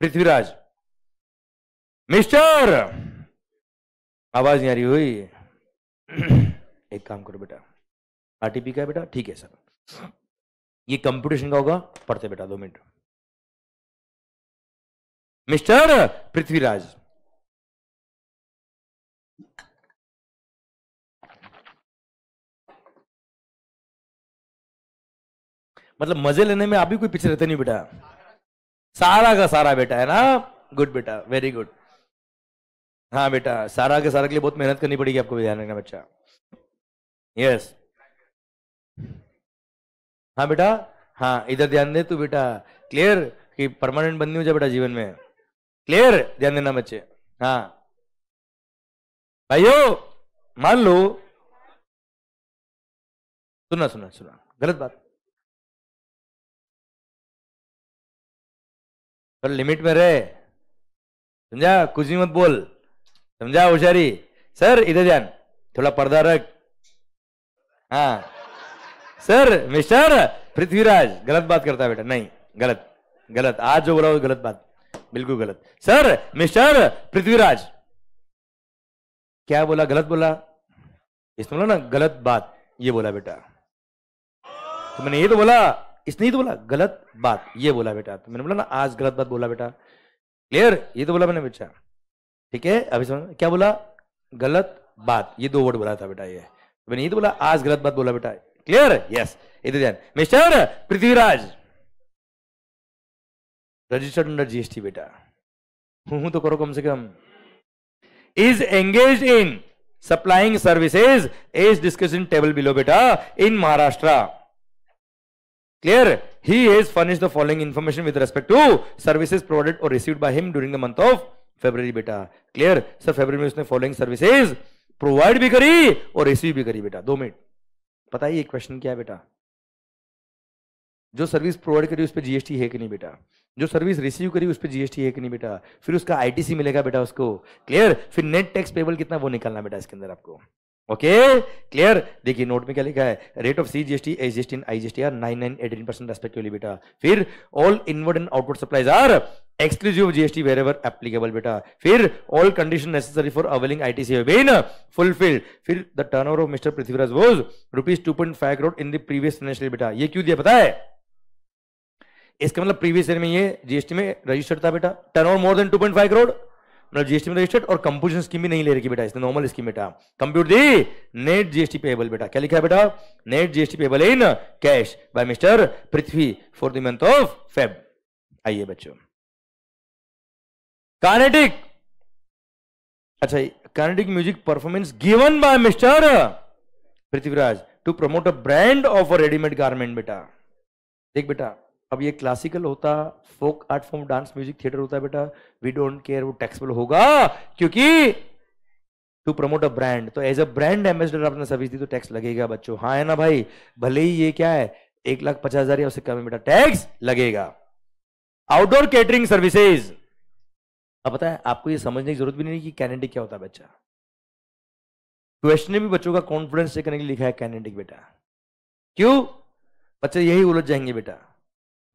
पृथ्वीराज मिस्टर, आवाज नहीं आ रही हुई, एक काम करो बेटा, आरटीपी का है बेटा। ठीक है सर, ये कंप्यूटेशन का होगा, पढ़ते बेटा 2 मिनट। मिस्टर पृथ्वीराज, मतलब मजे लेने में आप भी कोई पीछे रहते नहीं बेटा, सारा का सारा बेटा है ना। गुड बेटा, वेरी गुड। हाँ बेटा, सारा के सारा के लिए बहुत मेहनत करनी पड़ेगी आपको, ध्यान रखना बच्चा। यस हाँ बेटा, हाँ इधर ध्यान दे तू बेटा, क्लियर, कि परमानेंट बंदी हो जाए बेटा जीवन में, क्लियर, ध्यान देना बच्चे। हाँ भाइयों मान लो, सुना सुना सुना, गलत बात, पर लिमिट में रहे, समझा, कुछ भी मत बोल, समझा होशियारी। सर इधर ध्यान, थोड़ा पर्दा रख। हाँ सर मिस्टर पृथ्वीराज गलत बात करता है बेटा, नहीं गलत, गलत, आज जो बोला वो गलत बात, बिल्कुल गलत। सर मिस्टर पृथ्वीराज, क्या बोला, गलत बोला, इसने बोला ना गलत बात, ये बोला बेटा, तो मैंने ये तो बोला, इसने ही तो बोला गलत बात, ये बोला बेटा, तो मैंने बोला ना आज गलत बात बोला बेटा, क्लियर, ये तो बोला मैंने बच्चा, ठीक है। अभी समझ क्या बोला, गलत बात, ये 2 वर्ड बोला था बेटा, ये तो मैंने ये तो बोला आज गलत बात बोला बेटा, क्लियर, यस। इधर ध्यान, mister Prithviraj registered under GST बेटा, हूं तो करो कम से कम, is engage in supplying services as discuss in table below बेटा in Maharashtra, clear, he has furnished the following information with respect to services provided or received by him during the month of February बेटा, clear, sir फरवरी में उसने following services provide भी करी और receive भी करी बेटा। 2 मिनट, पता है ये क्वेश्चन क्या है बेटा, जो सर्विस प्रोवाइड करी उस पर जीएसटी है कि नहीं बेटा, जो सर्विस रिसीव करी उस पर जीएसटी है कि नहीं बेटा, फिर उसका आईटीसी मिलेगा बेटा उसको, क्लियर, फिर नेट टैक्स पेबल कितना वो निकालना बेटा इसके अंदर आपको, ओके क्लियर। देखिए नोट में क्या लिखा है, rate of CGST, SGST and IGST are 9 and 18% respectively बेटा, फिर all inward and outward supplies are exclusive GST wherever applicable बेटा, फिर all condition necessary for availing ITC have been fulfilled, फिर the turnover of mister Prithviraj was ₹2.5 crore in the previous financial बेटा, ये क्यों दिया पता है, इसका मतलब प्रीवियस ईयर में ये जीएसटी में रजिस्टर्ड था बेटा, टर्नओवर मोर देन 2.5 करोड़, मतलब जीएसटी में रजिस्टर्ड, और कंपोजिशन स्कीम भी नहीं ले रही बेटा इसने, नॉर्मल स्कीम बेटा, compute the net GST payable बेटा, क्या लिखा है बेटा, net GST payable in cash by mister Prithvi for the month of Feb. आइए बच्चों, कार्नेटिक, अच्छा Carnatic music performance given by mister Prithviraj to promote a brand of a readymade garment बेटा, देख बेटा अब ये क्लासिकल होता, folk art form, dance music theatre होता है बेटा, वी डोंट केयर, वो टैक्सेबल होगा, क्योंकि टू प्रमोट अ ब्रांड, तो एज अ ब्रांड एम्बेसडर आपने सर्विस दी तो टैक्स लगेगा बच्चों, हाँ है ना भाई, भले ही ये क्या है 1,50,000 या उससे कम है बेटा, टैक्स लगेगा। आउटडोर कैटरिंग सर्विसेज, अब पता है आपको ये समझने की जरूरत भी नहीं कि कैनेडिक क्या होता है बच्चा, क्वेश्चन में भी बच्चों का कॉन्फिडेंस चेक करने के लिए लिखा है कैनेडिक बेटा, क्यों बच्चे यही उलझ जाएंगे बेटा,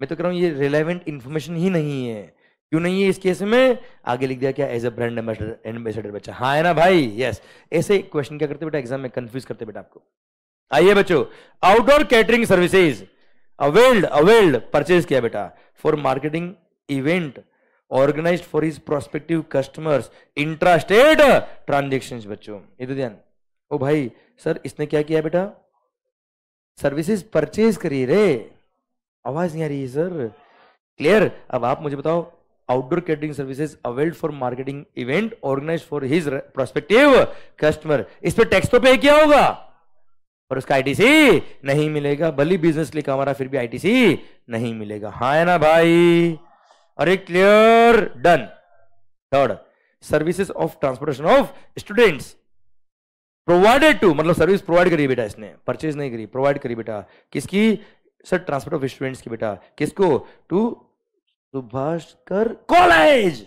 मैं तो कह रहा हूं ये रिलेवेंट इंफॉर्मेशन ही नहीं है, क्यों नहीं है इस केस में, आगे लिख दिया क्या, एज अ ब्रांड एम्बेसडर बच्चा, हाँ है ना भाई, यस, ऐसे क्वेश्चन क्या करते बेटा एग्जाम में, कंफ्यूज करते बेटा आपको। आइए बच्चों, outdoor catering services availed purchase किया बेटा for marketing event organised for his prospective customers intra state transactions बच्चों, ये तो ध्यान, ओ भाई सर इसने क्या किया बेटा, सर्विसेज परचेज करी रे, आवाज नहीं आ रही है सर, क्लियर। अब आप मुझे बताओ, outdoor catering services availed for marketing event organised for his prospective customer, इस पे टैक्स तो पे किया होगा और उसका आईटीसी नहीं मिलेगा, भले बिजनेस लिखा हमारा फिर भी आईटीसी नहीं मिलेगा, हाँ है ना भाई, अरे clear, done. Third, services of transportation of students provided to, मतलब सर्विस प्रोवाइड करी बेटा इसने, परचेज नहीं करी, प्रोवाइड करी बेटा, किसकी सर, ट्रांसपोर्ट ऑफ स्टूडेंट्स की बेटा, किसको, to Subhashkar college,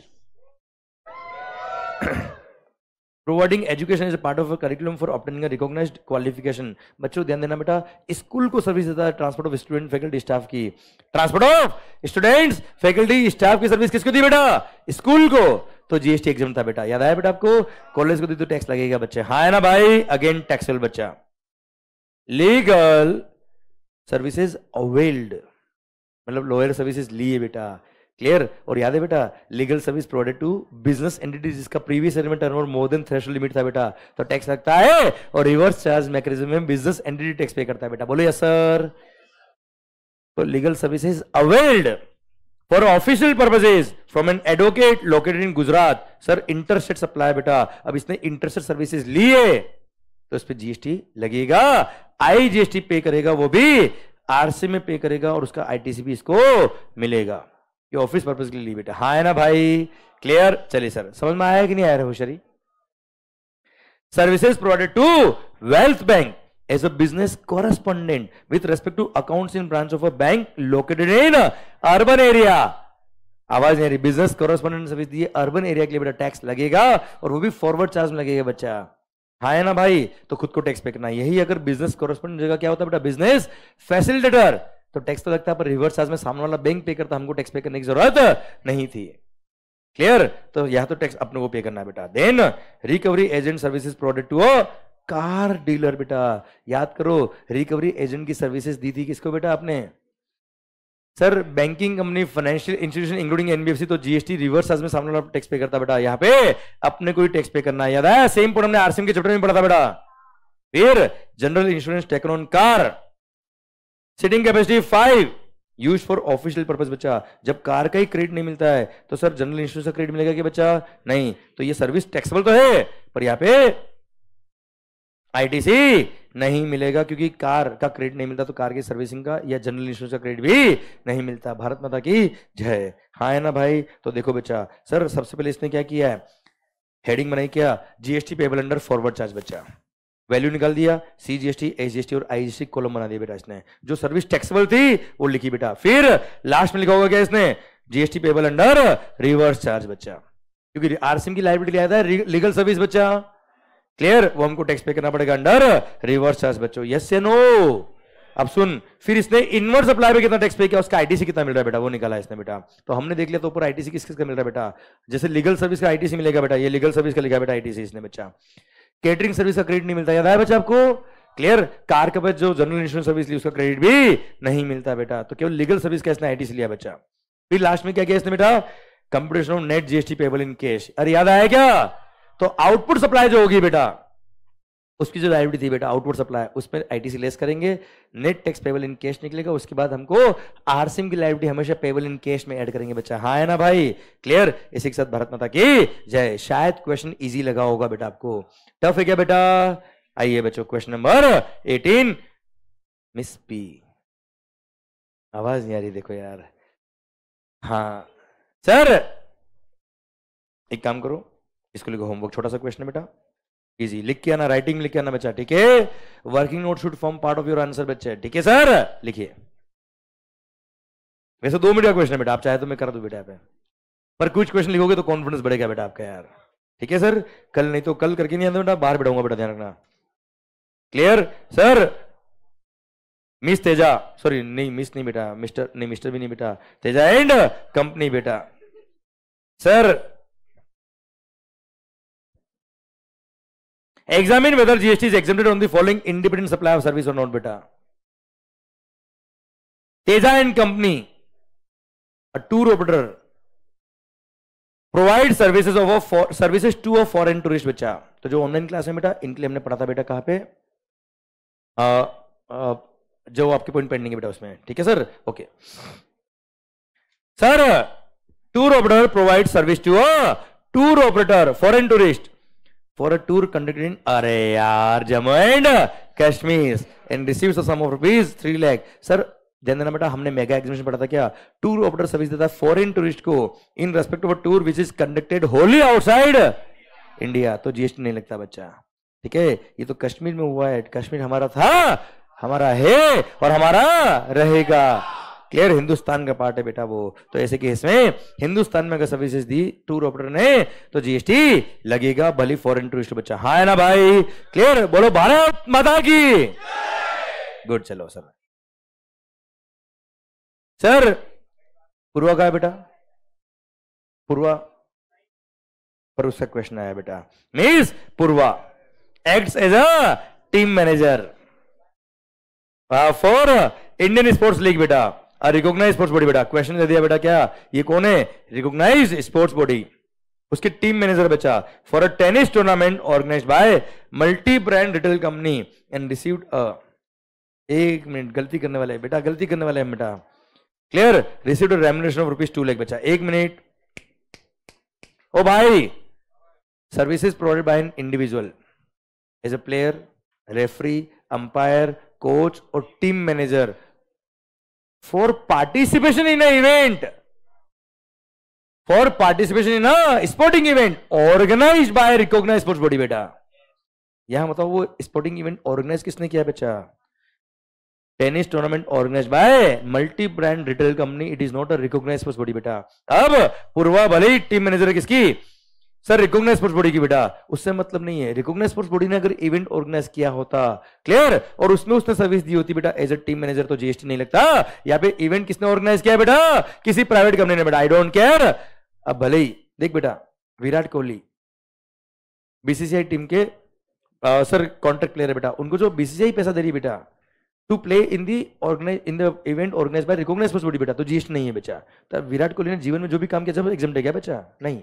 providing education is a part of a curriculum for obtaining a recognised qualification, बच्चों ध्यान देना बेटा, स्कूल को सर्विस देता है transport of student faculty staff की, transport of students faculty staff की सर्विस किसको दी बेटा, स्कूल को, तो जीएसटी एग्जाम था बेटा, याद आया बेटा आपको, कॉलेज को दी तो टैक्स लगेगा बच्चे, हाँ है ना भाई, अगेन टैक्सेबल बच्चा। लीगल सर्विसेज अवेल्ड, मतलब लॉयर सर्विसेज लिए बेटा, क्लियर, और याद है बेटा legal service provided to business entity जिसका प्रीवियस ईयर में turnover more than threshold limit था बेटा, तो टैक्स लगता है, और रिवर्स चार्ज मैकेनिज्म में बिजनेस एंटिटी टैक्स पे करता है बेटा, बोलो यस सर। तो legal services availed for official purposes from an advocate located in Gujarat, sir interstate supply बेटा, अब इसने इंटरस्टेट सर्विसेज लिए तो इस पे जीएसटी लगेगा, आईजीएसटी पे करेगा वो भी आरसी में पे करेगा और उसका आईटीसी भी इसको मिलेगा। ये ऑफिस पर्पज के लिए ली बेटा, हाँ है ना भाई, क्लियर। चलिए सर समझ में आया कि नहीं आया होशियारी। Services provided to wealth bank as a business correspondent with respect to accounts in branch of a bank located in urban area। आवाज नहीं आ रही, बिजनेस कॉरेस्पॉन्डेंट सर्विस दिए अर्बन एरिया के लिए बेटा टैक्स लगेगा और वो भी फॉरवर्ड चार्ज में लगेगा बच्चा, हाँ है ना भाई। तो खुद को टैक्स पे करना, यही अगर बिजनेस कॉरेस्पॉन्डेंट जगह क्या होता है बेटा, बिजनेस फैसिलिटेटर, तो टैक्स तो लगता है पर रिवर्स चार्ज में सामने वाला बैंक पे करता, हमको टैक्स पे करने की जरूरत नहीं थी, क्लियर। तो यह तो टैक्स अपने को पे करना बेटा। Then recovery agent services provided to a car dealer बेटा, याद करो रिकवरी एजेंट की सर्विसेज दी थी किसको बेटा आपने, sir banking company, financial institution including NBFC, तो जीएसटी रिवर्स चार्ज में सामने वाला टैक्स पे करता बेटा, यहाँ पे अपने को ही टैक्स पे करना है, याद है, सेम पॉइंट हमने आरसीएम के चैप्टर में पढ़ा था बेटा। फिर general insurance taken on car, sitting capacity 5 use for official purpose बच्चा। जब कार का ही क्रेडिट नहीं मिलता है तो सर जनरल इंश्योरेंस का क्रेडिट मिलेगा कि बच्चा, नहीं। तो ये सर्विस टैक्सेबल तो है पर यहाँ पे आईटीसी नहीं मिलेगा क्योंकि कार का क्रेडिट नहीं मिलता, तो कार की सर्विसिंग का या जनरल इंश्योरेंस का क्रेडिट भी नहीं मिलता। भारत माता की जय, हाँ है ना भाई। तो देखो बच्चा, सर सबसे पहले इसने क्या किया है, हेडिंग बनाई क्या, GST payable under forward charge बच्चा, वैल्यू निकाल दिया, सीजीएसटी, एसजीएसटी और आईजीएसटी कॉलम बना दिया बेटा इसने, जो सर्विस टैक्सेबल थी वो लिखी बेटा। फिर लास्ट में लिखा होगा क्या इसने, GST payable under reverse charge बच्चा, क्योंकि आरसीएम की लायबिलिटी लिया था लीगल सर्विस बच्चा, क्लियर, वो हमको टैक्स पे करना पड़ेगा अंडर रिवर्स चार्ज बच्चों, यस या नो। अब सुन, फिर इसने इनवर्स सप्लाई पे कितना टैक्स पे किया, उसका आईटीसी कितना मिल रहा है बेटा, वो निकाला इसने बेटा। तो हमने देख लिया, तो ऊपर आईटीसी किस किस का मिल रहा है बेटा, जैसे लीगल सर्विस का आईटीसी मिलेगा बेटा, ये लीगल सर्विस का लिखा बेटा आईटीसी इसने बच्चा। केटरिंग सर्विस का क्रेडिट नहीं मिलता, याद आया बच्चा आपको, क्लियर। कार के बाद जो जनरल इंश्योरेंस सर्विस ली उसका क्रेडिट भी नहीं मिलता बेटा, तो केवल लीगल सर्विस का इसने आईटीसी लिया बच्चा। फिर लास्ट में क्या किया इसने बेटा, computation of net GST payable in cash, अरे याद आया क्या, तो आउटपुट सप्लाई जो होगी बेटा उसकी जो लायबिलिटी थी बेटा आउटपुट सप्लाई, उसमें आईटीसी लेस करेंगे, net tax payable in cash निकलेगा, उसके बाद हमको आरसीएम की लायबिलिटी हमेशा पेबल इन कैश में ऐड करेंगे बच्चा, हाँ है ना भाई, क्लियर। इसी के साथ भारत माता की जय। शायद क्वेश्चन इजी लगा होगा बेटा आपको, टफ है क्या बेटा। आइए बच्चों क्वेश्चन नंबर 18, मिस पी, आवाज नहीं आ रही देखो यार, हाँ सर एक काम करो, इसको लिखो होमवर्क, छोटा सा क्वेश्चन है बेटा, इजी, लिख के आना, राइटिंग में लिख के आना बच्चा, ठीक है। Working note should form part of your answer बच्चे, ठीक है सर, लिखिए। वैसे 2 मिनट का क्वेश्चन है बेटा, आप चाहे तो मैं कर दूं बेटा यहाँ पे, पर कुछ क्वेश्चन लिखोगे तो कॉन्फिडेंस बढ़ेगा बेटा आपका यार, ठीक है सर। कल नहीं तो कल करके नहीं आता बेटा, बाहर बैठाऊंगा बेटा, ध्यान रखना, clear sir. Miss Teja, sorry नहीं मिस नहीं बेटा, मिस्टर नहीं, मिस्टर भी नहीं बेटा, तेजा एंड कंपनी बेटा। Sir examine whether GST is exempted on the following independent supply of service or not beta. Teja and company, a tour operator, provide services to a foreign tourist बच्चा। तो जो online class है बेटा, इनके लिए हमने पढ़ा था बेटा कहां पे, जो आपके पॉइंट पेंडिंग है बेटा उसमें, ठीक है sir, okay sir. Tour operator provide service to a tour operator foreign tourist for a tour conducted in, अरे यार, Jammu and Kashmir and receives a sum of rupees 3 lakh. Sir ध्यान देना बेटा, हमने मेगा एग्जीबिशन पढ़ा था क्या, टूर ऑपरेटर सर्विस देता है फॉरेन टूरिस्ट को in respect of a tour which is conducted Holi outside India, तो जीएसटी नहीं लगता बच्चा, ठीक है। ये तो कश्मीर में हुआ है, कश्मीर हमारा था, हमारा है और हमारा रहेगा, क्लियर, हिंदुस्तान का पार्ट है बेटा वो। तो ऐसे केस में हिंदुस्तान में अगर सर्विसेज दी टूर ऑपरेटर ने तो जीएसटी लगेगा, भली फॉरेन टूरिस्ट बच्चा, हाँ है ना भाई, क्लियर। बोलो भारत माता की गुड। चलो सर, सर पूर्वा का है बेटा, पूर्वा पर उसका क्वेश्चन आया बेटा, means Purva acts as a team manager for Indian sports league बेटा, रिकॉग्नाइज स्पोर्ट्स बॉडी बेटा। क्वेश्चन दे दिया बेटा क्या, ये कौन है, रिकॉग्नाइज स्पोर्ट्स बॉडी, उसके टीम मैनेजर बच्चा, for a tennis tournament organised by multi brand retail company and received a, एक मिनट, गलती करने वाले बेटा, गलती करने वाले हैं बेटा, clear, received remuneration of ₹2 lakh बच्चा, एक मिनट, ओ भाई, services provided by an individual as a player, referee, umpire, coach और team manager for participation in event, for participation in sporting event organise by recognise sports body. बेटा यहां बताओ वो sporting event organise किसने किया बच्चा? Tennis tournament organise by multi brand retail company, it is not a recognise sports body. बेटा अब पूर्वा भले ही टीम मैनेजर है किसकी? सर रिकॉग्नाइज स्पोर्ट्स बॉडी की। बेटा उससे मतलब नहीं है, रिकॉग्नाइज स्पोर्ट्स बॉडी ने अगर इवेंट ऑर्गेनाइज किया होता, क्लियर, और उसमें उसने सर्विस दी होती बेटा एज अ टीम मैनेजर, तो जीएसटी नहीं लगता। यहाँ पे इवेंट किसने ऑर्गेनाइज किया बेटा? किसी प्राइवेट कंपनी ने। बेटा आई डोंट केयर। अब भले ही देख बेटा, विराट कोहली बीसीसीआई टीम के सर कॉन्ट्रैक्ट प्लेयर है बेटा, उनको जो बीसीसीआई पैसा दे रही है बेटा to play in the organise in the event organise by recognise sports body, बेटा तो जीएसटी नहीं है बच्चा। तो विराट कोहली ने जीवन में जो भी काम किया सब एग्जाम है क्या बच्चा? नहीं,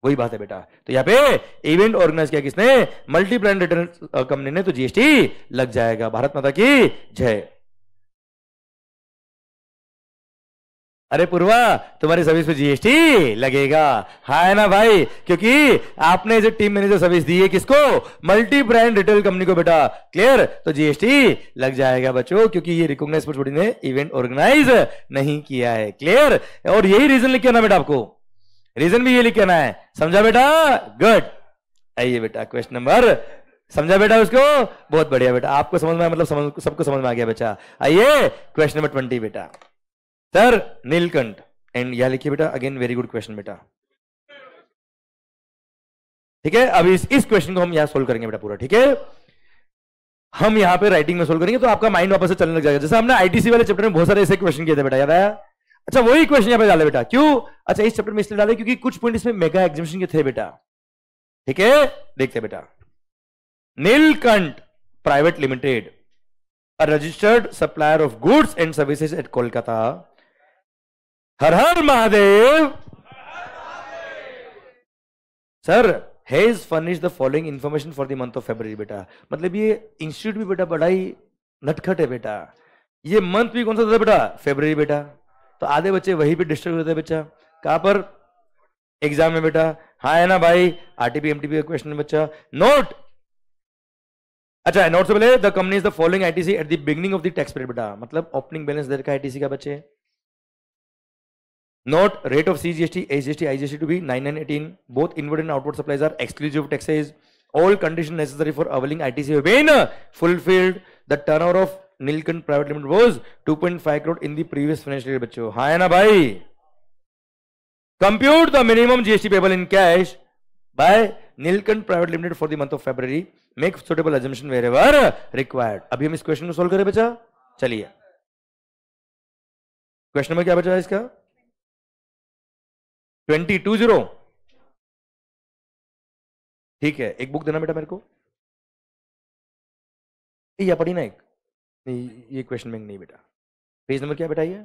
वही बात है बेटा। तो यहाँ पे इवेंट ऑर्गेनाइज किया किसने? मल्टी ब्रांड रिटर्न कंपनी ने, तो जीएसटी लग जाएगा। भारत माता की जय। अरे पूर्वा तुम्हारी सर्विस पे जीएसटी लगेगा, है ना भाई? क्योंकि आपने जो टीम मैनेजर सर्विस दी है किसको? मल्टी ब्रांड रिटेल कंपनी को। बेटा क्लियर, तो जीएसटी लग जाएगा बच्चों, क्योंकि ये रिकॉग्नाइज स्पोर्ट्स बॉडी ने इवेंट ऑर्गेनाइज नहीं किया है। क्लियर, और यही रीजन लिख के आना बेटा, आपको रीजन भी ये लिख के आना है। समझा बेटा? गुड। आइए बेटा क्वेश्चन नंबर, समझा बेटा उसको? बहुत बढ़िया बेटा, आपको समझ में आया मतलब सबको समझ में आ गया बच्चा। आइए क्वेश्चन नंबर 20 बेटा। सर नीलकंठ, एंड यह लिखिए बेटा, अगेन वेरी गुड क्वेश्चन बेटा। ठीक है, अब इस क्वेश्चन को हम यहां सोल्व करेंगे बेटा पूरा। ठीक है, हम यहां पे राइटिंग में सोल्व करेंगे तो आपका माइंड वापस से चलने लग जाएगा। जैसे हमने आईटीसी वाले चैप्टर में बहुत सारे ऐसे क्वेश्चन किए थे बेटा, याद आया? अच्छा वही क्वेश्चन यहां पे डाले बेटा, क्यों? अच्छा इस चैप्टर में इसलिए डाले क्योंकि कुछ पॉइंट इसमें मेगा एग्जीबिशन के थे बेटा। ठीक है, देखते बेटा। Neelkanth private limited, a registered supplier of goods and services at Kolkata. Her her Mahadev. Sir has furnish the following information for the month of February. बेटा मतलब ये इंस्टीट्यूट भी बेटा बड़ा ही नटखट है बेटा। ये मंथ भी कौन सा था बेटा? फेब्रुवरी बेटा। तो आधे बच्चे वहीं पे डिस्टर्ब होते हैं बच्चा, कहां पर? एग्जाम में बेटा। हाँ है ना भाई? आरटीपी एमटीपी का क्वेश्चन बच्चा। नोट, अच्छा नोट से बोले the company is the following ITC at the beginning of the tax period. बेटा मतलब ओपनिंग बैलेंस देर का आईटीसी का बच्चे। Note rate of CGST, HGST, IGST to be 9918. Both inward and outward supplies are exclusive taxes. All conditions necessary for availing ITC have been fulfilled. The turnover of Nilkant Private Limited was 2.5 crore in the previous financial year. बच्चों हाँ है ना भाई? Compute the minimum GST payable in cash by Nilkant Private Limited for the month of February. Make suitable assumption wherever required. अभी हम इस question को solve करें बच्चा। चलिए क्वेश्चन में क्या बचा है इसका? 2020। ठीक है, एक बुक देना बेटा मेरे को। या पढ़ी ना एक, नहीं ये क्वेश्चन बैंक नहीं बेटा। पेज नंबर क्या बेटा ये?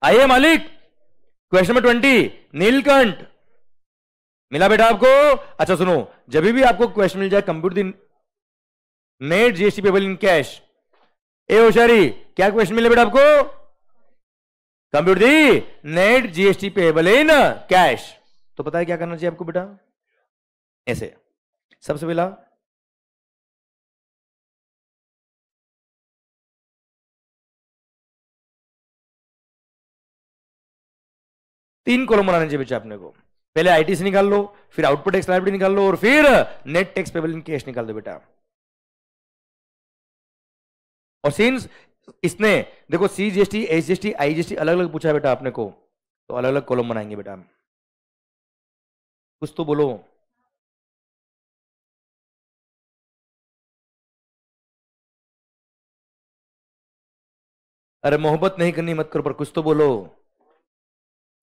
आइए मालिक, क्वेश्चन नंबर 20 नीलकंठ मिला बेटा आपको? अच्छा सुनो, जब भी आपको क्वेश्चन मिल जाए compute the net GST payable in cash, ए होशियारी क्या क्वेश्चन मिले बेटा आपको? Compute the net GST payable in cash. तो पता है क्या करना चाहिए आपको बेटा? ऐसे सबसे पहला तीन कॉलम बनाने चाहिए बच्चे अपने को। पहले आईटीसी निकाल लो, फिर आउटपुट टैक्स लायबिलिटी निकाल लो, और फिर net tax payable in cash निकाल दो बेटा। और सिंस इसने देखो सीजीएसटी, एसजीएसटी, आईजीएसटी अलग अलग पूछा है बेटा अपने को, तो अलग अलग कॉलम बनाएंगे बेटा। कुछ तो बोलो। अरे मोहब्बत नहीं करनी मत करो, पर कुछ तो बोलो।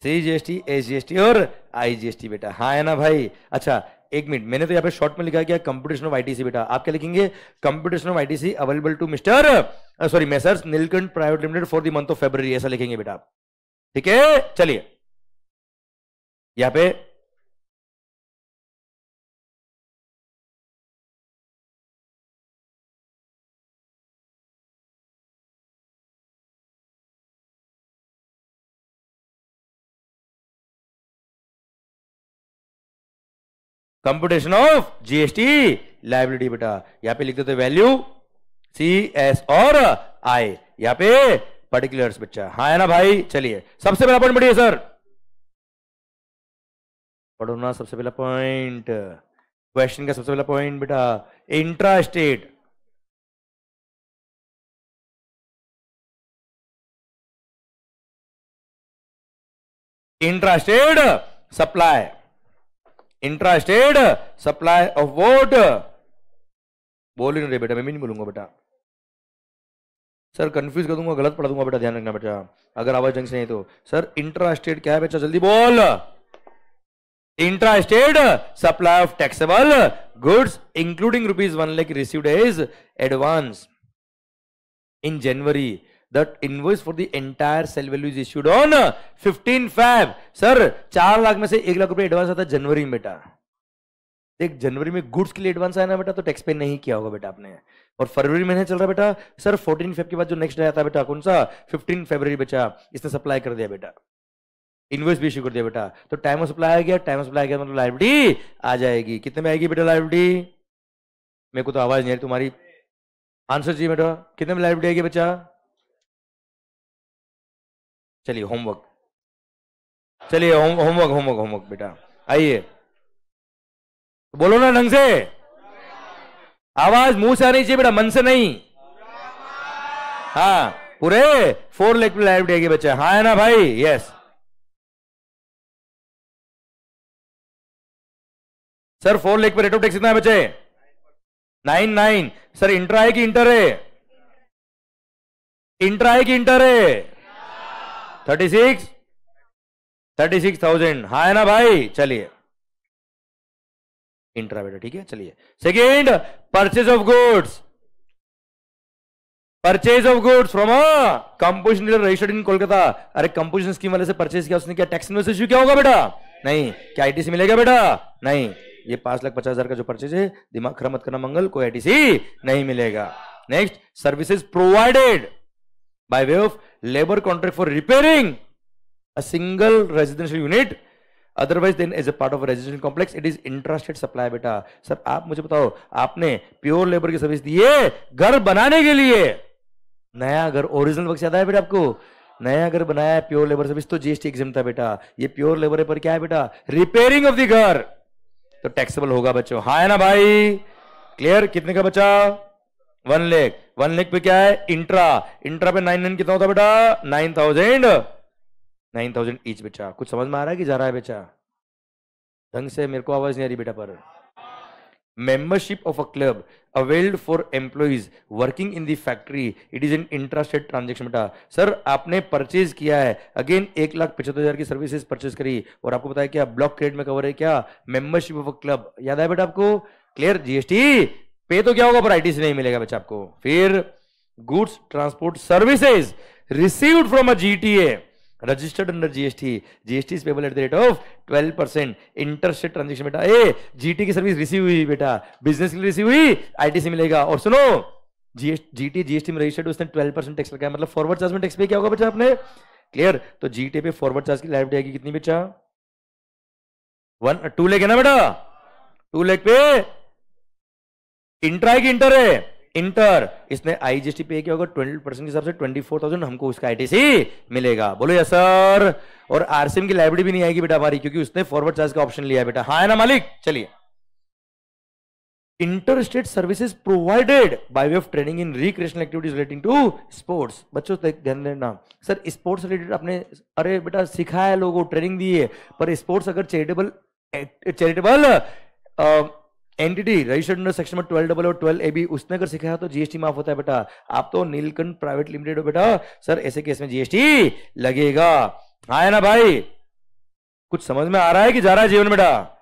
सीजीएसटी, एसजीएसटी और आईजीएसटी बेटा, हाँ है ना भाई? अच्छा एक मिनट, मैंने तो यहाँ पे शॉर्ट में लिखा क्या? कंप्यूटेशन ऑफ आईटीसी बेटा। आप क्या लिखेंगे? Computation of ITC available to mister sorry messrs Neelkanth private limited for the month of February, ऐसा लिखेंगे बेटा। ठीक है, चलिए यहाँ पे कंप्यूटेशन ऑफ जीएसटी लायबिलिटी बेटा, यहां पे लिख देते वैल्यू सी एस और आई, यहां पे पर्टिकुलर्स बच्चा, हाँ है ना भाई। चलिए सबसे पहला पॉइंट बढ़िए सर, पढ़ो ना सबसे पहला पॉइंट, क्वेश्चन का सबसे पहला पॉइंट बेटा, intra state. Intrastate supply, intrastate supply of vote, बोल ही नहीं रहे बेटा, मैं भी नहीं बोलूंगा बेटा सर, कंफ्यूज कर दूंगा, गलत पढ़ा दूंगा बेटा, ध्यान रखना बेटा अगर आवाज ढंग से नहीं तो। सर इंट्रास्टेट क्या है बेटा, जल्दी बोल। Intrastate supply of taxable goods including ₹1 lakh received as advance in January, that invoice for the entire sale value is issued on 15 Feb। Sir 4 lakh में से 1 लाख रुपए एडवांस आता है जनवरी में बेटा, देख जनवरी में गुड्स के लिए एडवांस आया ना बेटा, तो टैक्स पे नहीं किया होगा बेटा आपने। और फरवरी महीने चल रहा बेटा सर, 14 फेब के बाद जो नेक्स्ट डे आता है बेटा कौन सा, 15 फरवरी बेटा, इसने सप्लाई कर दिया बेटा, इनवॉइस भी इश्यू कर दिया बेटा, तो टाइम ऑफ सप्लाई आ गया, टाइम ऑफ सप्लाई आ गया मतलब लायबिलिटी आ जाएगी। कितने में आएगी बेटा लायबिलिटी, मेरे को तो आवाज नहीं आ रही तुम्हारी, आंसर चाहिए बेटा, कितने में लायबिलिटी आएगी बच्चा। चलिए होमवर्क, चलिए होमवर्क होमवर्क होमवर्क बेटा, आइए बोलो ना ढंग से, आवाज मुंह से आनी चाहिए बेटा, मन से नहीं। हाँ पूरे 4 लाख में लायबिलिटी आएगी बच्चा, हाँ है ना भाई, यस। सर 4 लाख पे रेट ऑफ टैक्स कितना है बच्चे, 9 सर इंट्रा है कि इंटर है, इंट्रा है कि इंटर है, 36,000, हाँ है ना भाई। चलिए इंट्रा बेटा, ठीक है। चलिए second, purchase of goods, purchase of goods from a composition dealer registered in Kolkata. अरे कंपोजिशन स्कीम वाले से परचेज किया उसने, क्या टैक्स इनवॉइस इश्यू किया होगा बेटा, नहीं। क्या आईटीसी मिलेगा बेटा, नहीं। ये 5,50,000 का जो परचेज है, दिमाग खराब मत करना मंगल, कोई आईटीसी नहीं मिलेगा। Next, services provided by way of labor contract for repairing a single residential unit, otherwise then as a part of a residential complex, it is intrastate supply बेटा। सर आप मुझे बताओ, आपने प्योर लेबर की service दी है घर बनाने के लिए, नया घर, ओरिजिनल वर्क याद है बेटा आपको, नया घर बनाया है प्योर लेबर सर्विस, तो जीएसटी एग्जम्प्ट था बेटा। ये प्योर लेबर पर क्या है बेटा, रिपेयरिंग ऑफ द घर, तो टैक्सेबल होगा बच्चों, हाँ है ना भाई, क्लियर। कितने का बचा, 1 लाख, 1 लाख पे क्या है, इंट्रा, इंट्रा पे 9 कितना होता बेटा, 9,000 ईच बेटा। कुछ समझ में आ रहा है कि जा रहा है बेटा, ढंग से मेरे को आवाज नहीं आ रही बेटा पर। Membership of a club availed for employees working in the factory, it is an intrastate transaction बेटा। सर आपने परचेज किया है, अगेन 1,75,000 की सर्विसेज परचेज करी, और आपको बताया क्या ब्लॉक क्रेडिट में कवर है, क्या मेंबरशिप ऑफ अ क्लब, याद है बेटा आपको, क्लियर। जीएसटी पे तो क्या होगा पर आईटीसी नहीं मिलेगा बच्चा आपको। फिर goods transport services received from a GTA registered under GST, GST is payable at the rate of 12%, interstate transaction बेटा। जीटी की सर्विस रिसीव हुई बेटा, बिजनेस के लिए रिसीव हुई, आईटीसी मिलेगा। और सुनो जीटी जीएसटी में रजिस्टर्ड, उसने 12% टैक्स लगाया, मतलब फॉरवर्ड चार्ज में टैक्स पे क्या होगा बच्चा आपने, क्लियर। तो जीटी पे फॉरवर्ड चार्ज की लायबिलिटी आएगी कितनी बच्चा, 2 लाख है ना बेटा, 2 लाख पे इंटर है कि इंटर है, इंटर, इसने आईजीएसटी पे किया होगा 20% के हिसाब से 24,000, हमको उसका आईटीसी मिलेगा, बोलो यस सर। और आरसीएम की लायबिलिटी भी नहीं आएगी बेटा हमारी, क्योंकि उसने फॉरवर्ड चार्ज का ऑप्शन लिया है बेटा, हाँ है ना मालिक। चलिए, interstate services provided by way of training in recreational activities relating to sports. बच्चों ध्यान देना, सर स्पोर्ट्स रिलेटेड आपने, अरे बेटा सिखाया लोगों, ट्रेनिंग दी है, पर स्पोर्ट्स अगर charitable entity registered under section 12 और 12AB उसने अगर सिखाया तो जीएसटी माफ होता है बेटा। आप तो नीलकंठ प्राइवेट लिमिटेड हो बेटा, सर ऐसे केस में जीएसटी लगेगा, हाँ है ना भाई। कुछ समझ में आ रहा है कि जा रहा है जीवन बेटा,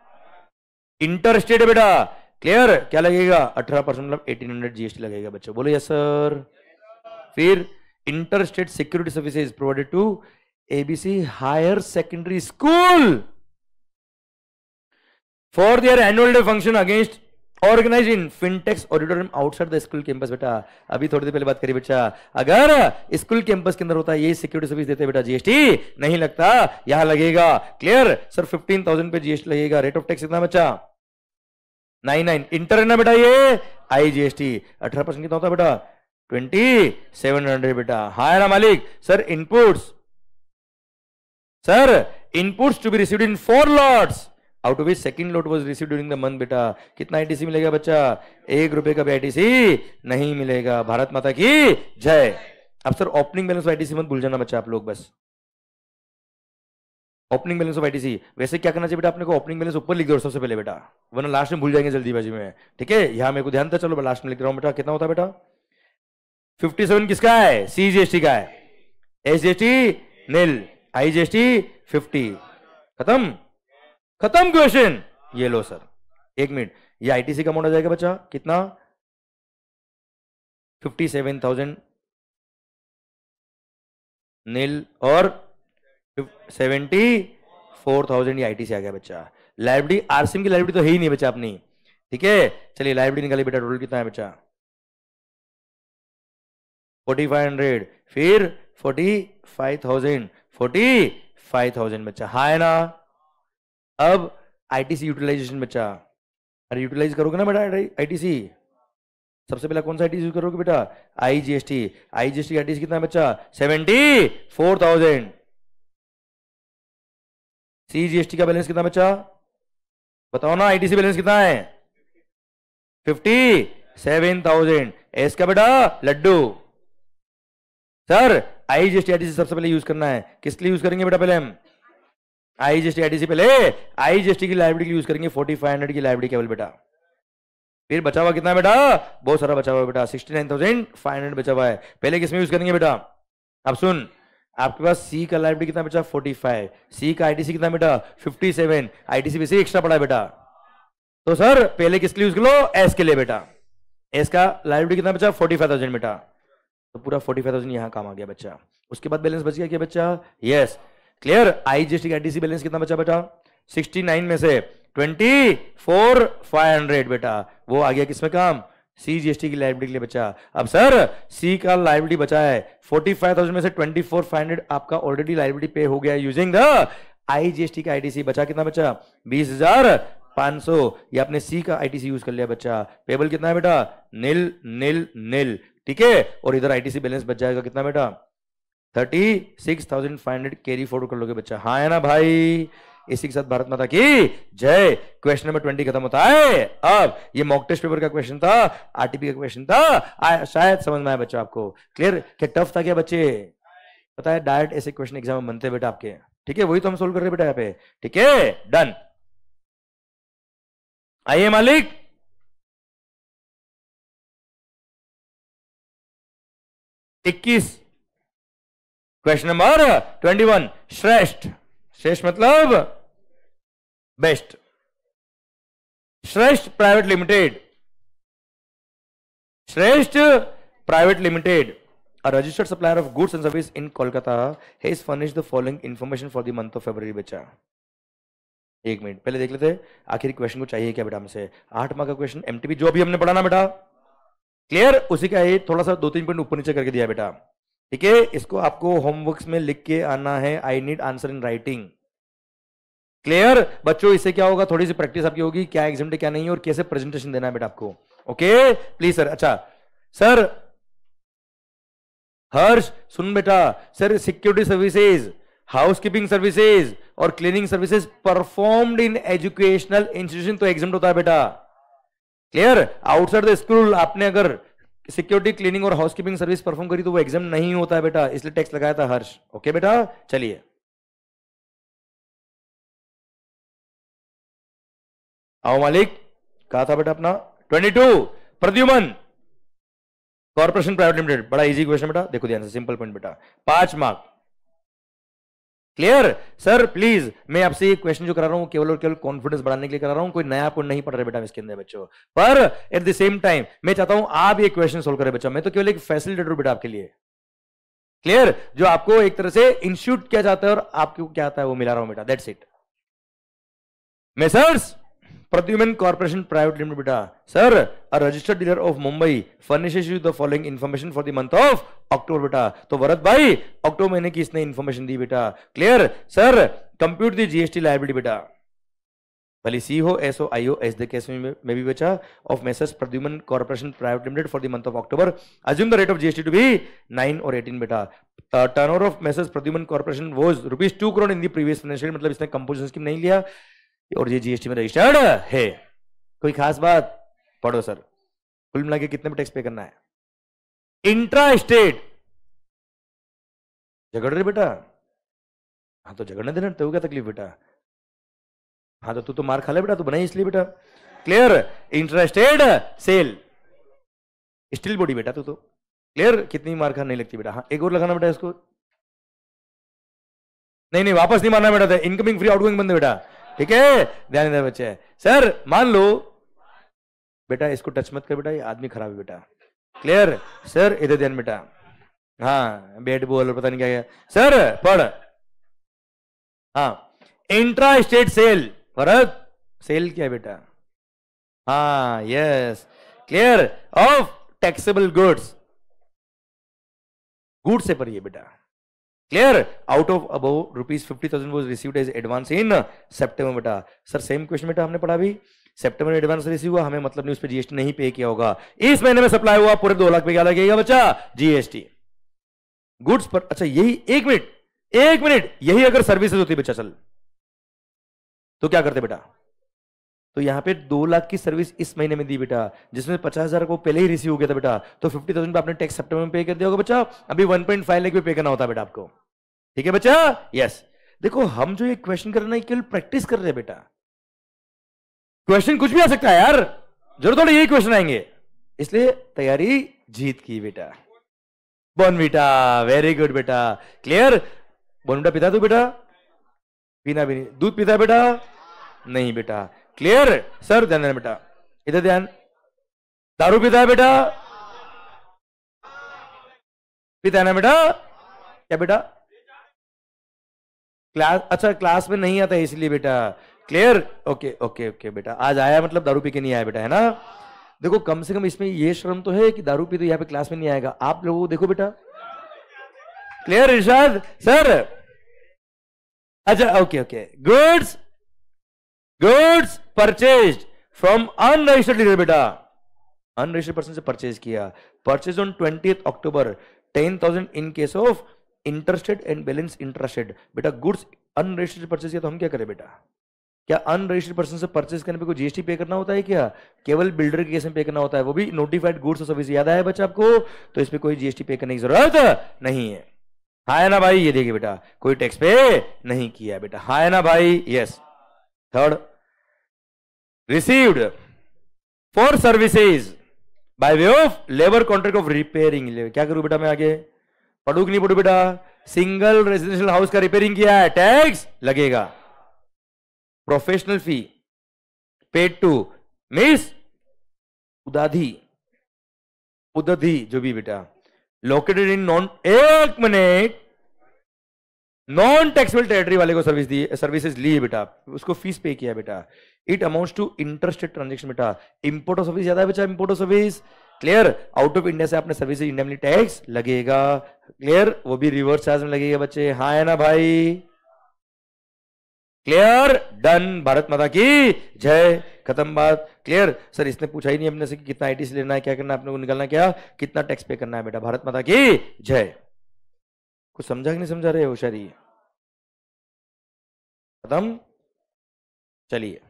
इंटर स्टेट है बेटा, क्लियर। क्या लगेगा, 18% मतलब 1800 जीएसटी लगेगा बच्चों, बोलो यस सर। फिर interstate security services provided to ABC higher secondary school for their annual day function against organized in fintechs auditorium outside the school campus। बेटा अभी थोड़ी देर पहले बात करी बच्चा, अगर स्कूल कैंपस के अंदर होता है ये सिक्योरिटी सर्विस देते बेटा, जीएसटी नहीं लगता, यहां लगेगा, क्लियर। सर 15,000 पे जीएसटी लगेगा, रेट ऑफ टैक्स कितना बच्चा, 99 इंटर है ना बेटा, ये IGST 18% कितना होता है बेटा 2700 बेटा। हाँ ना मालिक। Sir inputs to be received in 4 lots out of which second lot was received during the month बेटा। कितना ITC मिलेगा बच्चा? 1 रुपए का भी ITC नहीं मिलेगा। भारत माता की जय। अब sir opening balance of ITC मत भूल जाना बच्चा आप लोग, बस ओपनिंग बैलेंस ऑफ ITC। वैसे क्या करना चाहिए बेटा अपने को, ओपनिंग बैलेंस ऊपर लिख दो सबसे पहले बेटा, वरना लास्ट में भूल जाएंगे जल्दीबाजी में। ठीक है, यहां मेरे को ध्यान था, चलो लास्ट में लिख रहा हूं बेटा। कितना होता है बेटा? 57 किसका है? CGST का है। SGST नील, IGST 50। खत्म क्वेश्चन। ये लो सर, 1 मिनट, ये ITC का अमाउंट आ जाएगा बच्चा कितना? 57,000 नील और 74,000 ये ITC आ गया बच्चा। लाइबिलिटी आरसीएम की लाइबिलिटी तो है ही नहीं बच्चा अपनी। ठीक है, चलिए लाइबिलिटी निकालिए बेटा। टोटल कितना है बच्चा? 4500, फिर 45,000 बच्चा। हाँ है ना। अब ITC यूटिलाइजेशन बच्चा, अरे यूटिलाइज करोगे ना बेटा ITC, सबसे पहला कौन सा ITC यूज करोगे बेटा? IGST ITC कितना है बच्चा? 74,000। CGST का बैलेंस कितना बच्चा? बताओ ना, ITC बैलेंस कितना है? 57,000। एस का बेटा लड्डू। सर IGST ITC सबसे पहले यूज करना है, किस लिए यूज करेंगे बेटा? पहले हम IGST ITC पहले IGST की लाइबिलिटी यूज करेंगे 4500 की लाइबिलिटी केवल बेटा। फिर बचा हुआ कितना है बेटा? बहुत सारा बचा हुआ है बेटा, 69,500 बचा हुआ है। पहले किसमें यूज करेंगे बेटा? अब सुन, आपके पास C का लाइबिलिटी कितना बचा? 45। C का ITC कितना बेटा? 57। ITC वैसे एक्स्ट्रा पड़ा है बेटा, तो सर पहले किसके लिए यूज कर लो? S के लिए बेटा। S का लाइबिलिटी कितना बचा? 45,000 बेटा, तो पूरा 45,000 यहां काम आ गया बच्चा। उसके बाद बैलेंस बच गया क्या बच्चा? Yes, clear. IGST का ITC बैलेंस कितना बचा बेटा? 69 में से 24,500 बेटा, वो आ गया किसमें काम? CGST की लाइबिलिटी के लिए बचा। अब सर C का लाइबिलिटी बचा है 45,000 में से 24,500 आपका ऑलरेडी लाइबिलिटी पे हो गया यूजिंग द IGST का ITC। बचा कितना बच्चा? 20,500। ये आपने C का ITC यूज कर लिया बच्चा। पेबल कितना है बेटा? नील नील नील। ठीक है, और इधर ITC बैलेंस बच जाएगा कितना बेटा? 36,500 कैरी फॉरवर्ड कर लोगे बच्चा। हाँ है ना भाई। इसी के साथ भारत माता की जय। क्वेश्चन नंबर 20 खत्म होता है। अब ये मॉक टेस्ट पेपर का क्वेश्चन था, RTP का क्वेश्चन था, शायद समझ में आया बच्चा आपको। क्लियर? क्या टफ था क्या बच्चे? पता है डायरेक्ट ऐसे क्वेश्चन एग्जाम में बनते हैं बेटा आपके। ठीक है, वही तो हम सोल्व कर रहे हैं बेटा यहाँ पे। ठीक है, डन। आइए मालिक, क्वेश्चन नंबर 21। श्रेष्ठ, श्रेष्ठ मतलब बेस्ट। श्रेष्ठ प्राइवेट लिमिटेड, श्रेष्ठ private limited, a registered supplier of goods and service in Kolkata has furnished the following information for the month of February बच्चा। 1 मिनट पहले देख लेते हैं आखिर क्वेश्चन को चाहिए क्या बेटा हमसे। 8 मार्क का क्वेश्चन MTP जो भी हमने पढ़ा ना बेटा, क्लियर, उसी का ये थोड़ा सा 2-3 पॉइंट ऊपर नीचे करके दिया बेटा। ठीक है, इसको आपको होमवर्क्स में लिख के आना है। I need answer in writing. Clear बच्चों? इससे क्या होगा, थोड़ी सी प्रैक्टिस आपकी होगी, क्या एग्जाम डे क्या नहीं है और कैसे प्रेजेंटेशन देना है बेटा आपको। Okay please sir. अच्छा सर हर्ष सुन बेटा, sir security services, housekeeping services और cleaning services performed in educational institution तो एग्जाम होता है बेटा। क्लियर? आउटसाइड द स्कूल आपने अगर सिक्योरिटी क्लीनिंग और हाउसकीपिंग सर्विस परफॉर्म करी तो वो एग्जाम नहीं होता है बेटा, इसलिए टेक्स्ट लगाया था हर्ष। ओके बेटा, चलिए आओ मालिक। कहा था बेटा अपना 22 प्रद्युमन कॉर्पोरेशन प्राइवेट लिमिटेड। बड़ा इजी क्वेश्चन बेटा, देखो ध्यान से, सिंपल पॉइंट बेटा, 5 मार्क। क्लियर? सर प्लीज मैं आपसे ये क्वेश्चन जो करा रहा हूं केवल और केवल कॉन्फिडेंस बढ़ाने के लिए करा रहा हूं, कोई नया पॉइंट नहीं पढ़ रहे बेटा इसके अंदर बच्चों। पर एट द सेम टाइम मैं चाहता हूं आप ये क्वेश्चन सोल्व करें बच्चा, मैं तो केवल एक फैसिलिटेटर हूं बेटा आपके लिए। क्लियर? जो आपको एक तरह से इंस्टीट्यूट किया जाता है और आपको क्या आता है वो मिला रहा हूं बेटा, that's it. Messrs Pradyuman corporation private limited बेटा, sir a registered dealer of Mumbai furnishes you the following information for the month of October बेटा। तो भरत भाई अक्टूबर महीने की इसने इंफॉर्मेशन दी बेटा। Clear? Sir compute the GST liability बेटा। भले सी हो, एस हो, आई हो, एस द केस में भी बचा of messrs Pradyuman corporation private limited for the month of October assume the rate of GST to be 9 और 18 बेटा। Turnover of messrs Pradyuman corporation was ₹2 crore in the previous financial, मतलब इसने कंपोजिशन स्कीम नहीं लिया और ये जीएसटी में रजिस्टर्ड है। कोई खास बात? पढ़ो सर। कुल मिला के कितने में टैक्स पे करना है? इंट्रा स्टेट झगड़ रहे बेटा? हाँ तो झगड़ने देना, तो क्या तकलीफ बेटा? हाँ तो तू मार खा ले बेटा, तू बनाई इसलिए बेटा। Clear? Intra state sale steel body बेटा तू तो। क्लियर? कितनी मार खा नहीं लगती बेटा। हाँ एक और लगाना बेटा इसको। नहीं नहीं वापस नहीं मारना बेटा, इनकमिंग फ्री आउटगोइंग बंद बेटा, ठीक है? ध्यान दे बच्चे। सर मान लो बेटा, इसको टच मत कर बेटा, ये आदमी खराब है बेटा। क्लियर? सर इधर ध्यान बेटा। हाँ बैट बॉल पता नहीं क्या है सर, पढ़। हाँ इंट्रा स्टेट सेल, फर्क सेल क्या है बेटा? हाँ yes, clear, of taxable goods, goods से पढ़िए बेटा। Clear? Out of above ₹50,000 was received as advance in September बेटा। सर सेम क्वेश्चन बेटा हमने पढ़ा भी, सितंबर में एडवांस रिसीव हुआ, हमें मतलब नहीं उस पर जीएसटी नहीं पे किया होगा। इस महीने में सप्लाई हुआ पूरे 2 लाख पे क्या लगेगा बच्चा? जीएसटी गुड्स पर। अच्छा यही, एक मिनट यही अगर सर्विसेज होती बच्चा चल तो क्या करते बेटा? तो यहां पे 2 लाख की सर्विस इस महीने में दी बेटा, जिसमें 50,000 को पहले ही रिसीव हो गया था बेटा, तो 50,000 पे आपने टैक्स सितंबर में पे कर दिया होगा बच्चा। अभी 1.5 लाख पे पे करना होता बेटा आपको, ठीक है बच्चा? यस। देखो हम जो ये क्वेश्चन कर रहे हैं केवल प्रैक्टिस कर रहे हैं बेटा, क्वेश्चन कुछ भी आ सकता है यार, जरूर थोड़ा यही क्वेश्चन आएंगे, इसलिए तैयारी जीत की बेटा। बोनवीटा, वेरी गुड बेटा। क्लियर? बोनवीटा पिता तू बेटा? पीना भी नहीं। दूध पीता है बेटा? नहीं बेटा। क्लियर? सर ध्यान देना बेटा, इधर ध्यान। दारू पीता है बेटा? पीता है ना बेटा? क्या बेटा? क्लास, अच्छा क्लास में नहीं आता है इसलिए बेटा। क्लियर? ओके ओके ओके बेटा, आज आया मतलब दारू पी के नहीं आया बेटा, है ना? देखो कम से कम इसमें ये शर्म तो है कि दारू पी तो यहाँ पे क्लास में नहीं आएगा। आप लोगों को देखो बेटा। क्लियर इरशाद सर? अच्छा okay okay. Goods purchased from unregistered dealer बेटा, अनरजिस्टर्ड पर्सन से परचेज किया, purchase on 20 October 10,000 in case of interested and balance interested. बेटा गुड्स अनरजिस्टर्ड परचेज किया तो हम क्या करें बेटा? क्या अनरजिस्टर्ड पर्सन से परचेज करने पे कोई जीएसटी पे करना होता है क्या? केवल बिल्डर के केस में पे करना होता है, वो भी नोटिफाइड गुड्स और सर्विस। याद आया बच्चा आपको? तो इस पे कोई जीएसटी पे करने की जरूरत नहीं है। हाँ ना भाई? ये देखिए बेटा, कोई टैक्स पे नहीं किया बेटा। हाँ ना भाई? Yes. Third, received for services by way of labour contract of repairing. क्या करूं बेटा मैं आगे? पढ़ू कि नहीं पढ़ू बेटा? सिंगल रेजिडेंशियल हाउस का रिपेयरिंग किया है, टैक्स लगेगा। Professional fee paid to miss Udadhi जो भी बेटा, लोकेटेड इन नॉन, एक मिनट, नॉन टैक्सेबल टेरिटरी वाले को सर्विस दी, सर्विसेज ली बेटा, उसको फीस पे किया बेटा। It amounts to interstate transaction बेटा। इंपोर्ट ऑफ सर्विस, ज्यादा है बच्चा? Import of service. Clear? Out of India से आपने सर्विसेज इंडिया टैक्स लगेगा। क्लियर? वो भी रिवर्स चार्ज में लगेगा बच्चे। हाँ है ना भाई? क्लियर? डन। भारत माता की जय। खत्म बात। क्लियर? सर इसने पूछा ही नहीं अपने से कि कितना आईटीसी लेना है, क्या करना है, अपने को निकालना क्या, कितना टैक्स पे करना है बेटा। भारत माता की जय। कुछ समझा कि नहीं समझा रहे? होशियारी खत्म। चलिए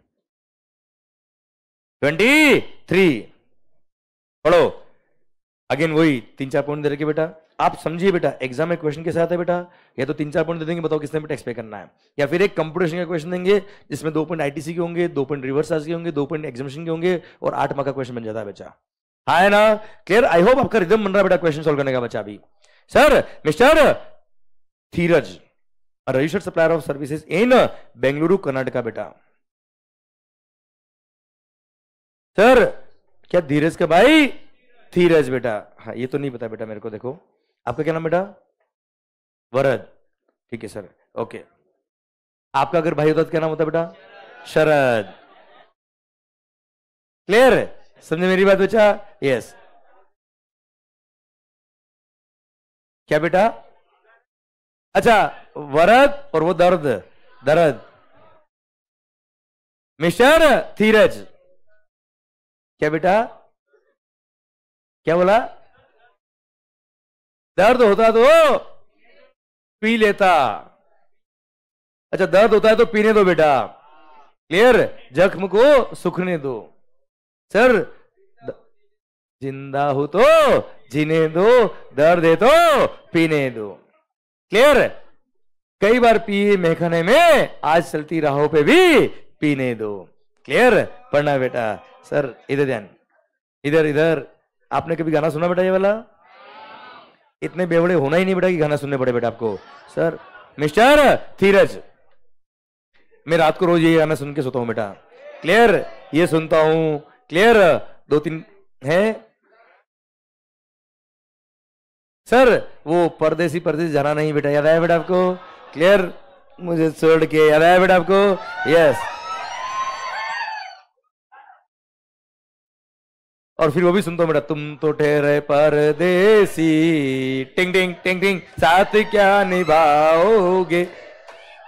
23 पढ़ो। अगेन वही 3-4 पॉइंट दे रखे बेटा, आप समझिए बेटा। एग्जाम में क्वेश्चन के साथ है बेटा, या तो 3-4 पॉइंट दे देंगे, बताओ किसने टैक्स पे करना है, या फिर एक कंप्यूटेशन का क्वेश्चन देंगे जिसमें 2 पॉइंट आईटीसी के होंगे, 2 पॉइंट रिवर्स चार्ज के होंगे, 2 पॉइंट एग्जामिनेशन के होंगे, और 8 मार्क का क्वेश्चन बन जाता है बच्चा। हाँ है ना? क्लियर? आई होप आपका रिदम बन रहा है बेटा क्वेश्चन सोल्व करने का बच्चा। अभी sir mister Dheeraj, registered supplier of services in Bengaluru Karnataka बेटा। सर क्या धीरज का भाई? धीरज बेटा। हाँ ये तो नहीं पता बेटा मेरे को। देखो आपका क्या नाम बेटा? वरद। ठीक है सर, ओके। आपका अगर भाई होता तो क्या नाम होता बेटा? शरद। क्लियर? समझे मेरी बात बच्चा? यस। क्या बेटा? अच्छा वरद, और वो दर्द, दर्द। मिस्टर धीरज, क्या बेटा, क्या बोला? दर्द होता तो पी लेता। अच्छा, दर्द होता है तो पीने दो बेटा। क्लियर? जख्म को सूखने दो। सर, जिंदा हो तो जीने दो, दर्द है तो पीने दो। क्लियर? कई बार पिए मैखाने में, आज चलती राहों पे भी पीने दो। क्लियर? पढ़ना बेटा। सर इधर ध्यान, इधर इधर। आपने कभी गाना सुना बेटा ये वाला? इतने बेवड़े होना ही नहीं बेटा कि गाना सुनने पड़े बेटा आपको। सर, मिस्टर धीरज, मैं रात को रोज ये गाना सुन के सोता हूं बेटा। क्लियर? ये सुनता हूं। क्लियर? 2-3 है सर, वो परदेसी परदेसी जाना नहीं बेटा, याद आया बेटा आपको? क्लियर? मुझे छोड़ के, याद आया बेटा आपको? यस। और फिर वो भी सुनता हूं बेटा, तुम तो ठहरे परदेसी, टिंग टिंग टिंग टिंग, साथ क्या निभाओगे,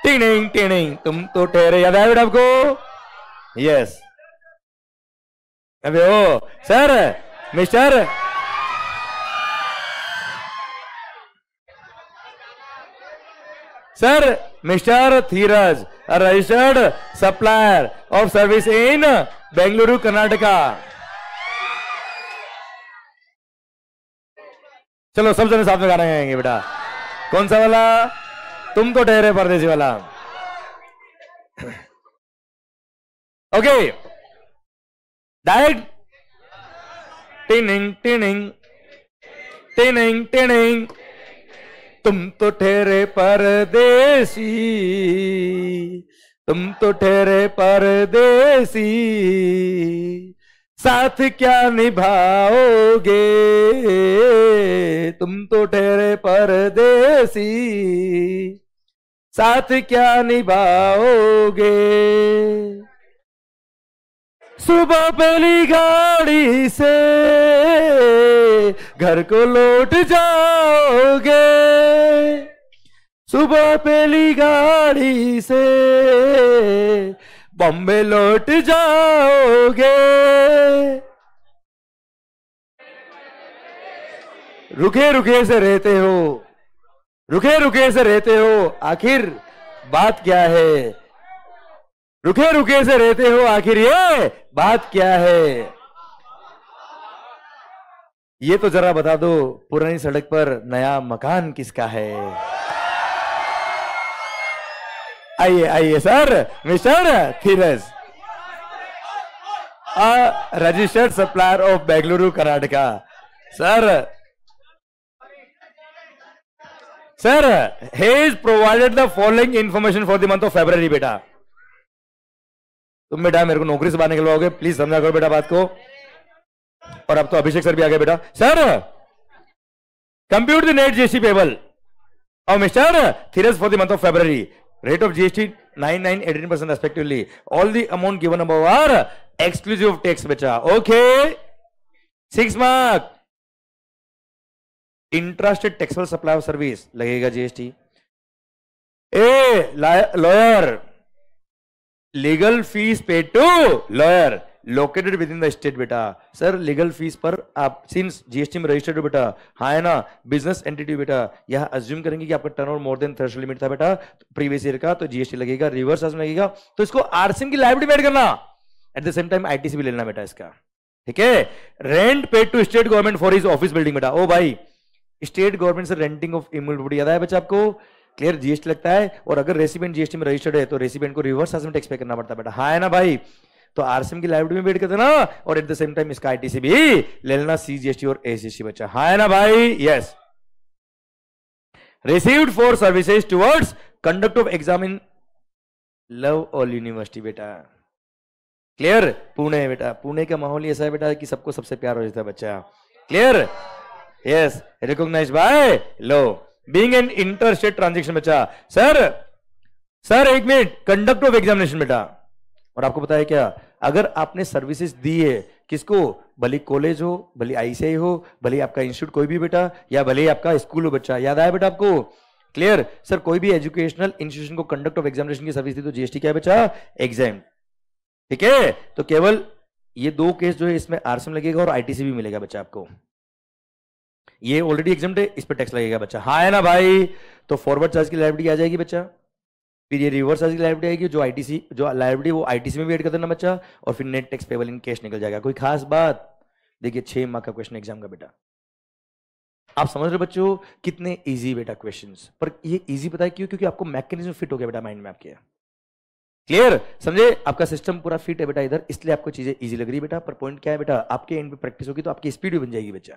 टिंग टिंग टिंग टिंग, तुम तो ठहरे। याद आया बेटा आपको? यस। अबे ओ sir, mister, sir, mister Dheeraj, registered supplier of service in Bengaluru Karnataka. चलो सब जने साथ में गाना गाएंगे बेटा। कौन सा वाला? तुम तो ठहरे परदेसी वाला। Okay, direct. Tinning tinning tinning tinning, तुम तो ठहरे परदेसी, तुम तो ठहरे परदेसी, साथ क्या निभाओगे, तुम तो ठहरे परदेसी, साथ क्या निभाओगे। सुबह पहली गाड़ी से घर को लौट जाओगे, सुबह पहली गाड़ी से बॉम्बे लौट जाओगे। रुके रुके से रहते हो, रुके रुके से रहते हो, आखिर बात क्या है, रुके रुके से रहते हो, आखिर ये बात क्या है। ये तो जरा बता दो, पुरानी सड़क पर नया मकान किसका है। आइए आइए sir, mister Dheeraj, registered supplier of Bengaluru Karnataka. Sir, sir, he has provided the following information for the month of February बेटा। तुम बेटा मेरे को नौकरी से बाहर निकलवाओगे, प्लीज समझा करो बेटा बात को। और अब तो अभिषेक सर भी आ गए बेटा। Sir, compute the net GST payable और mister Dheeraj for the month of February. Rate of GST 9, 18% respectively. All the amount given above are exclusive of tax बेटा। Okay, 6 mark. Interested taxable supply of service लगेगा जीएसटी। A lawyer, legal fees paid to lawyer located within the state बेटा। Sir, legal fees पर आप since GST में registered हो बेटा, हाँ है ना, बिजनेस एंटिटी बेटा, यहां अज्यूम करेंगे कि आपका turnover more than threshold limit था बेटा प्रीवियस ईयर का, तो जीएसटी लगेगा, रिवर्स लगेगा, तो इसको आरसीएम की लायबिलिटी ऐड करना, at the same time ITC भी लेना बेटा इसका। ठीक है? Rent paid to state government for his office building बेटा। ओ भाई, स्टेट गवर्नमेंट से रेंटिंग ऑफ इमूवेबल प्रॉपर्टी याद है बच्चा आपको? क्लियर? जीएसटी लगता है, और अगर रेसिडेंट जीएसटी में रजिस्टर्ड है तो रेसिडेंट को रिवर्स में टैक्स पे करना पड़ता है बेटा, हाँ है ना भाई? तो आरसीएम की लायबिलिटी में बेट कर देना, और एट द सेम टाइम इसका आईटीसी भी ले लेना, सीजीएसटी और एसजीएसटी बच्चा, हाँ है ना भाई? Yes. Received for services towards conduct of exam in love all university बेटा। क्लियर? पुणे बेटा, पुणे का माहौल ऐसा है बेटा कि सबको सबसे प्यार हो जाता है बच्चा। Clear? Yes. Recognised by law, being an interstate transaction बच्चा। सर, सर एक मिनट, कंडक्ट ऑफ एग्जामिनेशन बेटा। और आपको पता है क्या, अगर आपने सर्विसेज दी है किसको, भले कॉलेज हो, भले आईसीआई हो, भले आपका इंस्टीट्यूट कोई भी बेटा, या भले आपका स्कूल हो बच्चा, याद आया बेटा आपको? क्लियर? सर, कोई भी एजुकेशनल इंस्टीट्यूशन को कंडक्ट ऑफ एग्जामिनेशन की सर्विस दी तो जीएसटी क्या है बच्चा? एग्जाम। ठीक है, तो केवल ये दो केस जो है इसमें आरसीएम लगेगा और आईटीसी भी मिलेगा बच्चा आपको। ये ऑलरेडी एग्जाम्प्ट है, इस पर टैक्स लगेगा बच्चा। हाँ है ना भाई? तो फॉरवर्ड चार्ज की लायबिलिटी आ जाएगी बच्चा, फिर ये रिवर्स चार्ज की लायबिलिटी आएगी, जो आईटीसी जो लायबिलिटी वो आईटीसी में भी ऐड कर देना बच्चा, और फिर net tax payable in cash निकल जाएगा। कोई खास बात? देखिए 6 मार्क का क्वेश्चन एग्जाम का बेटा। आप समझ रहे बच्चों कितने इजी बेटा क्वेश्चंस, पर ये इजी पता है क्यों? क्योंकि आपको मैकेनिज्म फिट हो गया बेटा माइंड में आपके। क्लियर? समझे? आपका सिस्टम पूरा फिट है बेटा इधर, इसलिए आपको चीजें इजी लग रही है बेटा। पर पॉइंट क्या है बेटा, आपके एंड पे प्रैक्टिस होगी तो आपकी स्पीड भी बन जाएगी बच्चा।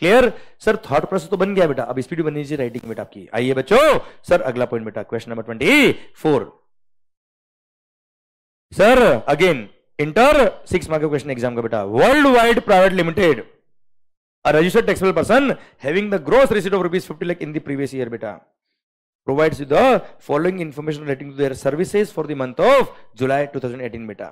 क्लियर? सर थॉट प्रोसेस तो बन गया बेटा, अब स्पीड भी बननी चाहिए राइटिंग बेटा आपकी। आइए बच्चों, सर अगला पॉइंट बेटा, question number 24। Sir again inter 6 mark का क्वेश्चन एग्जाम का बेटा। World wide private limited, a registered taxable person having the gross receipt of rupees 50 lakh in the previous year beta provides you the following information relating to their services for the month of July 2018 beta।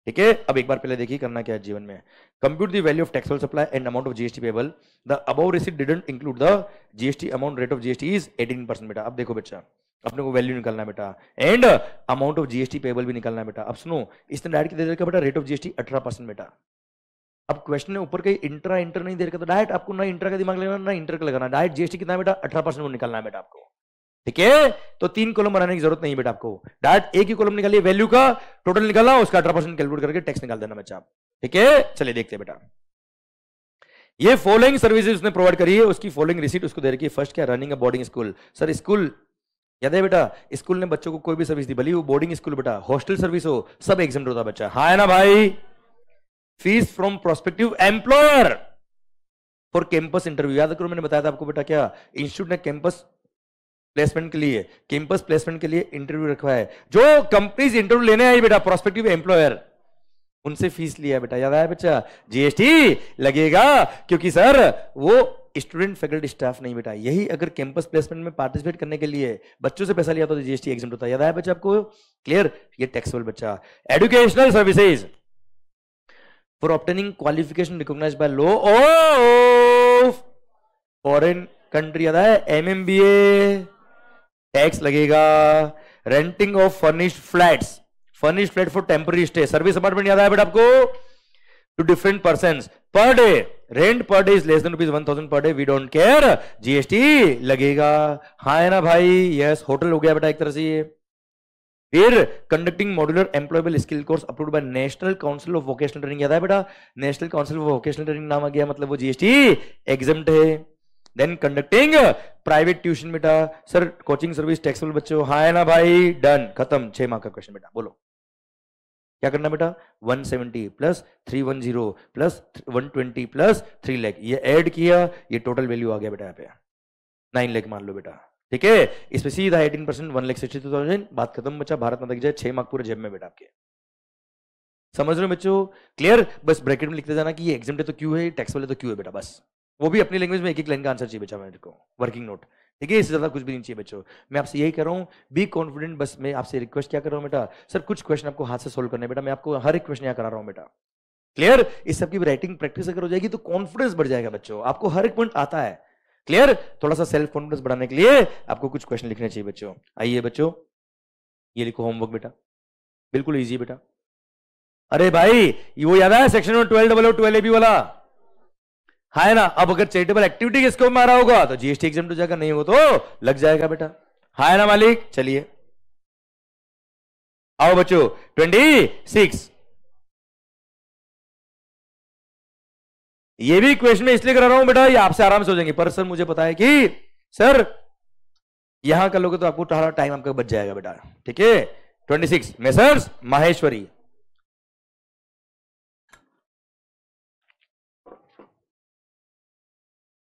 ठीक है, अब एक बार पहले देखिए करना क्या है जीवन में। Compute the value of taxable supply and amount of GST payable. The above receipt didn't include the GST amount, rate of GST is 18% बेटा। अब देखो बच्चा, अपने को वैल्यू निकालना बेटा and amount of GST payable भी निकालना बेटा। अब सुनो, इसने डायरेक्ट दे रखा बेटा रेट ऑफ जीएसटी 18% बेटा। अब क्वेश्चन ने ऊपर कहीं इंट्रा इंटर नहीं दे रखा, तो डायरेक्ट आपको ना इंट्रा का दिमाग लगाना ना इंटर का लगाना, डायरेक्ट जीएसटी कितना बेटा 18% वो निकालना है बेटा आपको। ठीक है, तो 3 कॉलम बनाने की जरूरत नहीं बेटा आपको, डायरेक्ट एक ही कॉलम निकालिए, वैल्यू का टोटल निकाला, उसका 18% कैलकुलेट करके टैक्स निकाल देना बच्चा आप। ठीक है, चलिए देखते हैं बेटा। ये फॉलोइंग सर्विसेज उसने प्रोवाइड करी है, उसकी फॉलोइंग रिसीट उसको दे रखी है। फर्स्ट क्या, running a boarding school. Sir school याद है बेटा, स्कूल ने बच्चों को कोई भी सर्विस दी, भले वो बोर्डिंग स्कूल बेटा, हॉस्टल सर्विस हो, सब एग्जाम्प्ट होता बच्चा। हाँ है ना भाई? Fees from prospective employer for campus interview. याद करो मैंने बताया था आपको बेटा, क्या इंस्टीट्यूट ने कैंपस प्लेसमेंट के लिए इंटरव्यू रखवा है। जो कंपनीज इंटरव्यू लेने आई बेटा, प्रोस्पेक्टिव एम्प्लॉयर, उनसे फीस लिया बेटा। याद आया बच्चा? जीएसटी लगेगा, क्योंकि सर वो स्टूडेंट फैकल्टी स्टाफ नहीं बेटा, यही अगर कैंपस प्लेसमेंट में पार्टिसिपेट करने के लिए बच्चों से पैसा लिया तो जीएसटी एग्जम्प्ट होता है। याद आया बच्चा आपको? क्लियर? ये टैक्सेबल बच्चा। Educational services for obtaining qualification recognised by law of foreign country. याद है? एमएमबीए टैक्स लगेगा। Renting of furnished flats, furnished flat for temporary stay, service apartment. याद आया बेटा आपको? Two different persons per day, rent per day is less than ₹1000 per day, we don't care, GST लगेगा। हाँ है ना भाई? यस, होटल हो गया बेटा एक तरह से ये। फिर conducting modular employable skill course approved by national council of vocational training. याद है बेटा? National council of vocational training नाम आ गया, मतलब वो जीएसटी एग्जम्प्ट है। देन कंडक्टिंग प्राइवेट ट्यूशन बेटा। सर कोचिंग सर्विस टैक्सेबल बच्चों। हाँ है ना भाई? डन, खत्म। 6 मार्क का क्वेश्चन बेटा। बोलो क्या करना बेटा? 170 प्लस 310 प्लस 120 प्लस 3 लाख, ये ऐड किया, ये टोटल वैल्यू आ गया बेटा यहाँ पे 9 लाख मान लो बेटा। ठीक है, इसमें सीधा 18% 1,62,000, बात खत्म बच्चा। भारत माता की जय। 6 मार्क पूरे जेब में बेटा आपके। समझ रहे हो बच्चों? क्लियर? बस ब्रैकेट में लिखते जाना कि ये एग्जाम्प्ट है तो क्यों है, टैक्स वाले तो क्यों है बेटा, बस। वो भी अपनी लैंग्वेज में एक लाइन का आंसर चाहिए बच्चा मेरे को, वर्किंग नोट। ठीक है, इससे ज्यादा कुछ भी नहीं चाहिए बच्चों। मैं आपसे यही कर रहा हूँ, बी कॉन्फिडेंट। बस मैं आपसे रिक्वेस्ट क्या कर रहा हूँ बेटा, सर कुछ क्वेश्चन आपको हाथ से सोल्व करने बेटा, मैं आपको हर एक क्वेश्चन यहाँ करा रहा हूँ बेटा। क्लियर? इस सबकी राइटिंग प्रैक्टिस अगर हो जाएगी तो कॉन्फिडेंस बढ़ जाएगा बच्चों, आपको हर एक पॉइंट आता है। क्लियर? थोड़ा सा सेल्फ कॉन्फिडेंस बढ़ाने के लिए आपको कुछ क्वेश्चन लिखने चाहिए बच्चों। आइए बच्चों, ये लिखो होमवर्क बेटा, बिल्कुल ईजी बेटा। अरे भाई वो याद है सेक्शन में 1200 वाला? है ना? अब अगर चैरिटेबल एक्टिविटी के स्कोप में आ रहा होगा तो जीएसटी एग्जाम्प्ट हो जाएगा, नहीं हो तो लग जाएगा बेटा। है ना मालिक? चलिए आओ बच्चों 26। ये भी क्वेश्चन में इसलिए करा रहा हूं बेटा, ये आपसे आराम से हो जाएंगे। पर सर मुझे पता है कि सर यहां कर लोगे तो आपको थोड़ा टाइम आपका बच जाएगा बेटा। ठीक है, 26 मेसर्स माहेश्वरी।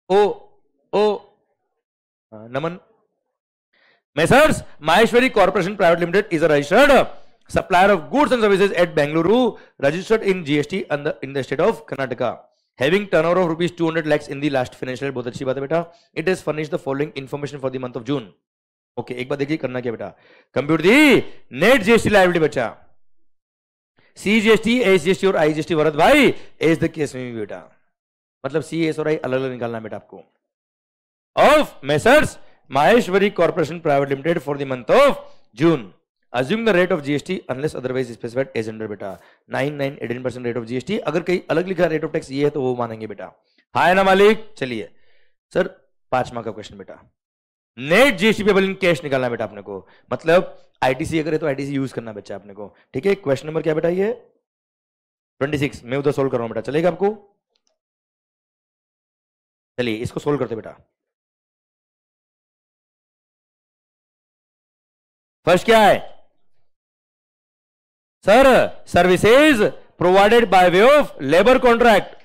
ओ Naman. Messrs Maheshwari corporation private limited is a registered supplier of goods and services at Bengaluru, registered in GST in the state of Karnataka, having turnover of rupees 200 lakhs in the last financial year। बहुत अच्छी बात है बेटा। It has furnished the following information for the month of June। Okay, एक बार देखिए करना क्या बेटा, compute the net GST liability बच्चा, CGST, SGST और IGST। वरद भाई एज द केस में भी बेटा, मतलब सी, एस और आई अलग अलग निकालना है बेटा आपको। Of messrs Maheshwari corporation private limited for the month of June. Assume the rate of GST unless otherwise specified as under बेटा 9-18% रेट ऑफ जीएसटी. अगर कहीं अलग लिखा रेट ऑफ टैक्स ये है तो वो मानेंगे बेटा. हाय ना मालिक. चलिए सर 5 मार्क का क्वेश्चन बेटा. Net GST payable in cash निकालना बेटा अपने को. मतलब आईटीसी अगर है तो आईटीसी यूज करना बच्चा अपने को. ठीक है. क्वेश्चन नंबर क्या बेटा ये 26. मैं उधर सोल्व कर रहा हूं बेटा. चलेगा आपको. चलिए इसको सोल्व करते बेटा. फर्स्ट क्या है sir. Services provided by way of labour contract.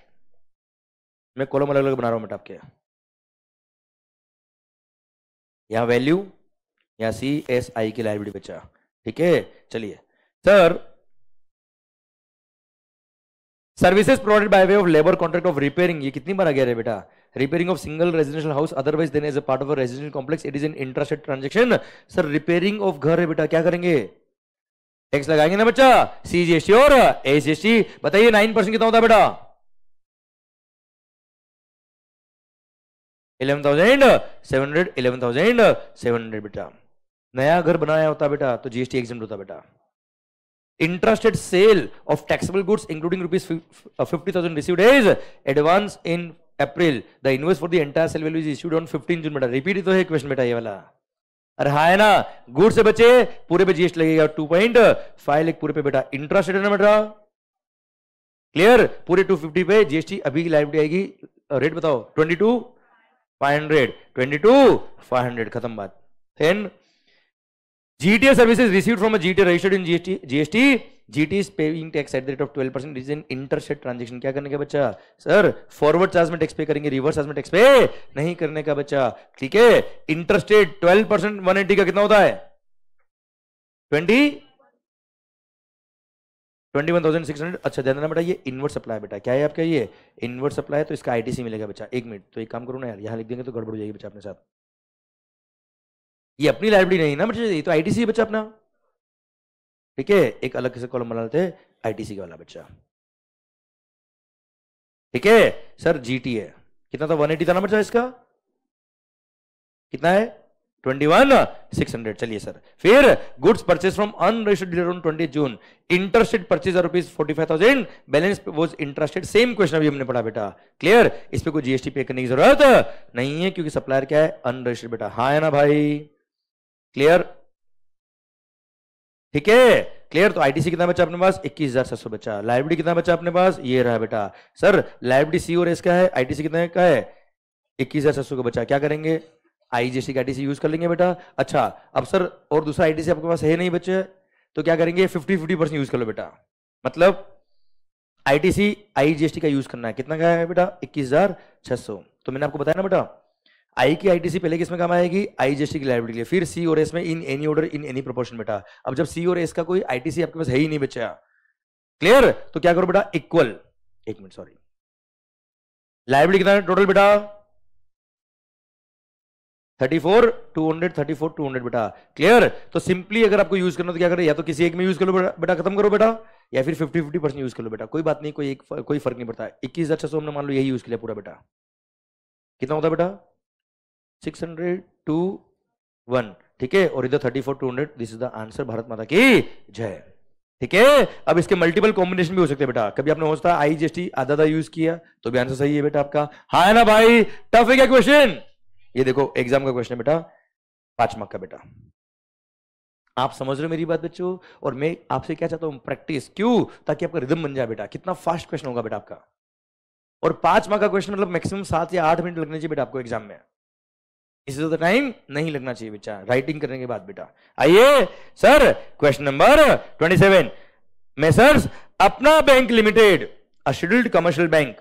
मैं कॉलम अलग अलग बना रहा हूं बेटा आपके. यहां वैल्यू, यहां CSI की लायबिलिटी बच्चा. ठीक है. चलिए sir services provided by way of labour contract of repairing. ये कितनी बार आ गया है बेटा. Repairing of single residential house otherwise than as a part of a residential complex it is an intrastate transaction. Sir repairing of घर है बेटा. क्या करेंगे. टैक्स लगाएंगे ना बच्चा. CGST और AGST. बताइए 9% कितना होता है बेटा. 11,700 बेटा. नया घर बनाया होता बेटा तो GST एग्जम्प्ट होता बेटा. Intrastate sale of taxable goods including rupees 50,000 received as advance in April. The invoice for the entire sale value is issued on 15 June बेटा. रिपीट तो है क्वेश्चन बेटा ये वाला. अरे हाँ है ना. गुड से बचे पूरे पे GST लगेगा 2.5 लाख पूरे पे बेटा. इंट्रास्टेट है ना बेटा. क्लियर. पूरे 250 पे GST अभी की लायबिलिटी आएगी. रेट बताओ 22,500. 22,500 खत्म बात. Then GTA services received from a GTA registered in GST. GT is paying tax at the rate of 12%. It is an interstate transaction. क्या करने का बच्चा. सर फॉरवर्ड चार्ज में टैक्स पे करेंगे, रिवर्स चार्ज में टैक्स पे नहीं करने का बच्चा. ठीक है. इंटरस्टेट 12% 180 का कितना होता है 21,600. अच्छा ध्यान देना बेटा. ये इनवर्ट सप्लाई बेटा. क्या है आपका ये इनवर्ट सप्लाई. तो इसका ITC मिलेगा बच्चा. एक मिनट. तो एक काम करो ना यार. यहां लिख देंगे तो गड़बड़ हो जाएगी बच्चा अपने साथ. ये अपनी लाइब्रेरी नहीं ना बच्चे. ये तो ITC है बच्चा अपना. ठीक है. एक अलग से कॉलम बना लेते हैं ITC का वाला बच्चा. ठीक है. सर GT है कितना था 180 था ना बच्चा. इसका कितना है 21,600. चलिए सर. फिर goods purchase from unregistered dealer on 20 June. Interstate purchase rupees 45,000. Balance was interested. Same question अभी हमने पढ़ा बेटा. क्लियर. इस पे कोई GST पे करने की जरूरत नहीं है क्योंकि सप्लायर क्या है अनरजिस्टर्ड बेटा. हाँ है ना भाई. क्लियर. ठीक है. क्लियर. तो ITC कितना बचा अपने पास 21,700 बचा. लायबिलिटी कितना बचा अपने पास ये रहा बेटा. सर लायबिलिटी C और S का है. ITC कितना का है 21,700 का बचा. क्या करेंगे IGST का ITC यूज कर लेंगे बेटा. अच्छा अब सर और दूसरा ITC आपके पास है नहीं बच्चे तो क्या करेंगे 50-50% यूज कर लो बेटा. मतलब ITC IGST का यूज करना है. कितना का है बेटा 21,600. तो मैंने आपको बताया ना बेटा I की ITC पहले किसमें काम आएगी IGST की लायबिलिटी के लिए. फिर C और S में in any order in any proportion बेटा. अब जब C और S का कोई ITC आपके पास है ही नहीं बच्चा. क्लियर. तो क्या करो बेटा इक्वल. एक मिनट सॉरी. लायबिलिटी कितना है टोटल बेटा 34,200 बेटा. क्लियर. तो सिंपली अगर आपको यूज करना तो क्या करें या तो किसी एक में यूज कर लो बेटा खत्म करो बेटा या फिर 50-50% यूज कर लो बेटा. कोई बात नहीं. कोई फर्क नहीं पड़ता. 21,600 हमने मान लो यही यूज किया पूरा बेटा. कितना होता है बेटा 600 to 1. ठीक है. और इधर 34,200. This is the answer. Bharat माता की जय. ठीक है. अब इसके मल्टीपल कॉम्बिनेशन भी हो सकते हैं बेटा. कभी आपने होता IGST आधा यूज किया तो भी आंसर सही है बेटा आपका. हाँ है ना भाई. टफ है क्या क्वेश्चन. ये देखो एग्जाम का क्वेश्चन है बेटा 5 मार्क का बेटा. आप समझ रहे हो मेरी बात बच्चों. और मैं आपसे क्या चाहता हूं प्रैक्टिस. क्यों ताकि आपका रिदम बन जाए बेटा. कितना फास्ट क्वेश्चन होगा बेटा आपका. और 5 मार्क का क्वेश्चन मतलब मैक्सिमम 7 या 8 मिनट लगने चाहिए बेटा आपको एग्जाम में. इससे ज्यादा टाइम नहीं लगना चाहिए बेटा राइटिंग करने के बाद बेटा. आइए sir question number 27. Messrs Apna bank limited a scheduled commercial bank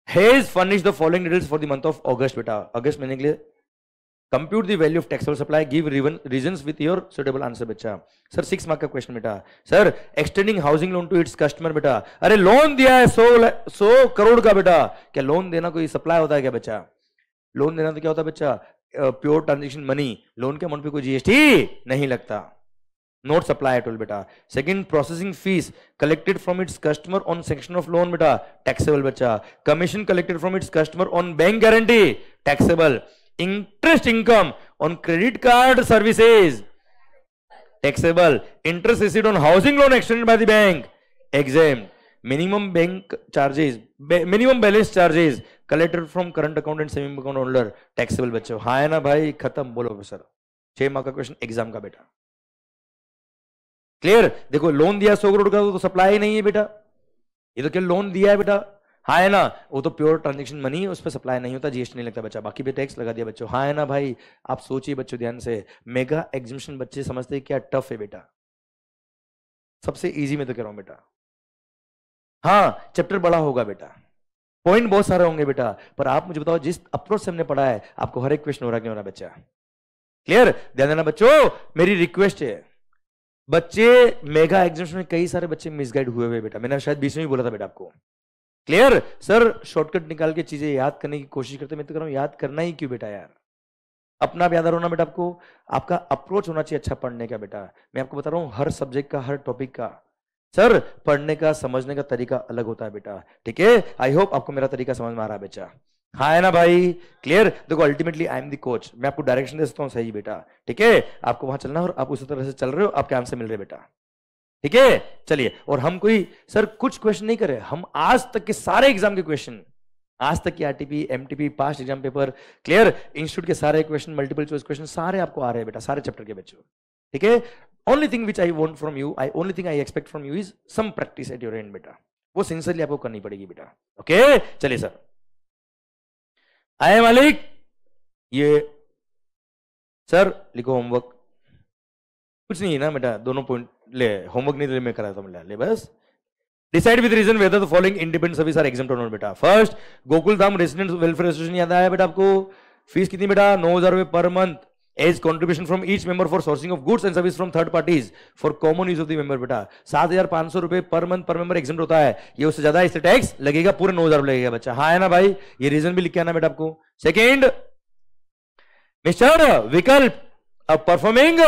has furnished the following details for the month of August बेटा. अगस्त महीने के लिए compute the value of taxable supply give reasons with your suitable answer बच्चा. Sir 6 mark का question बेटा. Sir extending housing loan to its customer बेटा. अरे लोन दिया है 100 करोड़ का बेटा. क्या लोन देना कोई सप्लाई होता है क्या बच्चा. लोन देना तो क्या होता है बच्चा प्योर ट्रांजेक्शन मनी. लोन के अमाउंट पे कोई GST नहीं लगता. नोट सप्लाई एट ऑल बेटा. Second processing fees collected from its customer on section of loan बेटा टैक्सेबल बच्चा. Commission collected from its customer on bank guarantee taxable. Interest income on credit card services taxable. Interest received on housing loan extended by the bank, exam. Minimum bank charges, minimum balance charges collected from current account and saving account holder, taxable. बच्चों हाँ है ना भाई, खत्म. बोलो professor. 6 mark का question exam का बेटा. क्लियर. देखो लोन दिया 100 करोड़ का तो सप्लाई नहीं है बेटा, ये तो क्या लोन दिया है बेटा. हाँ है ना, वो तो प्योर ट्रांजैक्शन मनी है, उस पर सप्लाई नहीं होता, जीएसटी नहीं लगता बच्चा. बाकी पे टैक्स लगा दिया बच्चों. हाँ है ना भाई. आप सोचिए बच्चों ध्यान से, मेगा एग्जिबिशन बच्चे समझते हैं क्या टफ है बेटा. सबसे इजी में तो कह रहा हूं बेटा. हाँ चैप्टर बड़ा होगा बेटा, पॉइंट बहुत सारे होंगे बेटा, पर आप मुझे बताओ जिस अप्रोच से हमने पढ़ा है आपको हर एक क्वेश्चन हो रहा है कि हो रहा बच्चा. क्लियर. ध्यान देना बच्चों, मेरी रिक्वेस्ट है. बच्चे मेगा एग्जामिनेशन में कई सारे बच्चे मिसगाइड हुए हुए बेटा, मैंने शायद बीच में भी बोला था बेटा आपको. क्लियर. सर शॉर्टकट निकाल के चीजें याद करने की कोशिश करते, मैं तो कह रहा हूं याद करना ही क्यों बेटा यार. अपना भी याद होना बेटा आपको, आपका अप्रोच होना चाहिए अच्छा पढ़ने का बेटा. मैं आपको बता रहा हूं हर सब्जेक्ट का, हर टॉपिक का सर पढ़ने का समझने का तरीका अलग होता है बेटा. ठीक है. आई होप आपको मेरा तरीका समझ में आ रहा है बच्चा. हाँ है ना भाई. क्लियर. देखो ultimately I am the coach, मैं आपको डायरेक्शन दे सकता हूँ सही बेटा. ठीक है. आपको वहां चलना और आप उसी तरह से चल रहे हो, आपके आंसर मिल रहे बेटा. ठीक है. चलिए. और हम कोई सर कुछ क्वेश्चन नहीं करे, हम आज तक के सारे एग्जाम के क्वेश्चन, आज तक की RTP, MTP, past exam paper, clear, institute के सारे क्वेश्चन, मल्टीपल चॉइस क्वेश्चन सारे आपको आ रहे हैं बेटा, सारे चैप्टर के बच्चों. ठीक है. Only thing which I want from you, only thing I expect from you is some practice at your end बेटा. वो सिंसियरली आपको करनी पड़ेगी बेटा. ओके. चलिए सर. आए मालिक, ये सर लिखो होमवर्क. कुछ नहीं है ना बेटा, दोनों पॉइंट ले. होमवर्क नहीं ले, मैं कराता हूं. ले बस. Decide with reason whether the following independent service are exempt और नॉट बेटा. First, Gokul Dham resident welfare association याद आया बेटा आपको. फीस कितनी बेटा? 9,000 रुपए per month as contribution from each member for sourcing of goods and service from third parties for common use of the member बेटा. 7,500 रुपए पर मंथ पर मेंबर एग्जाम्प्ट होता है. ये उससे ज्यादा इससे टैक्स लगेगा, पूरे 9,000 लगेगा बच्चा. हाँ है ना भाई. ये रीजन भी लिख के आना बेटा आपको. सेकेंड, मिस्टर विकल्प a performing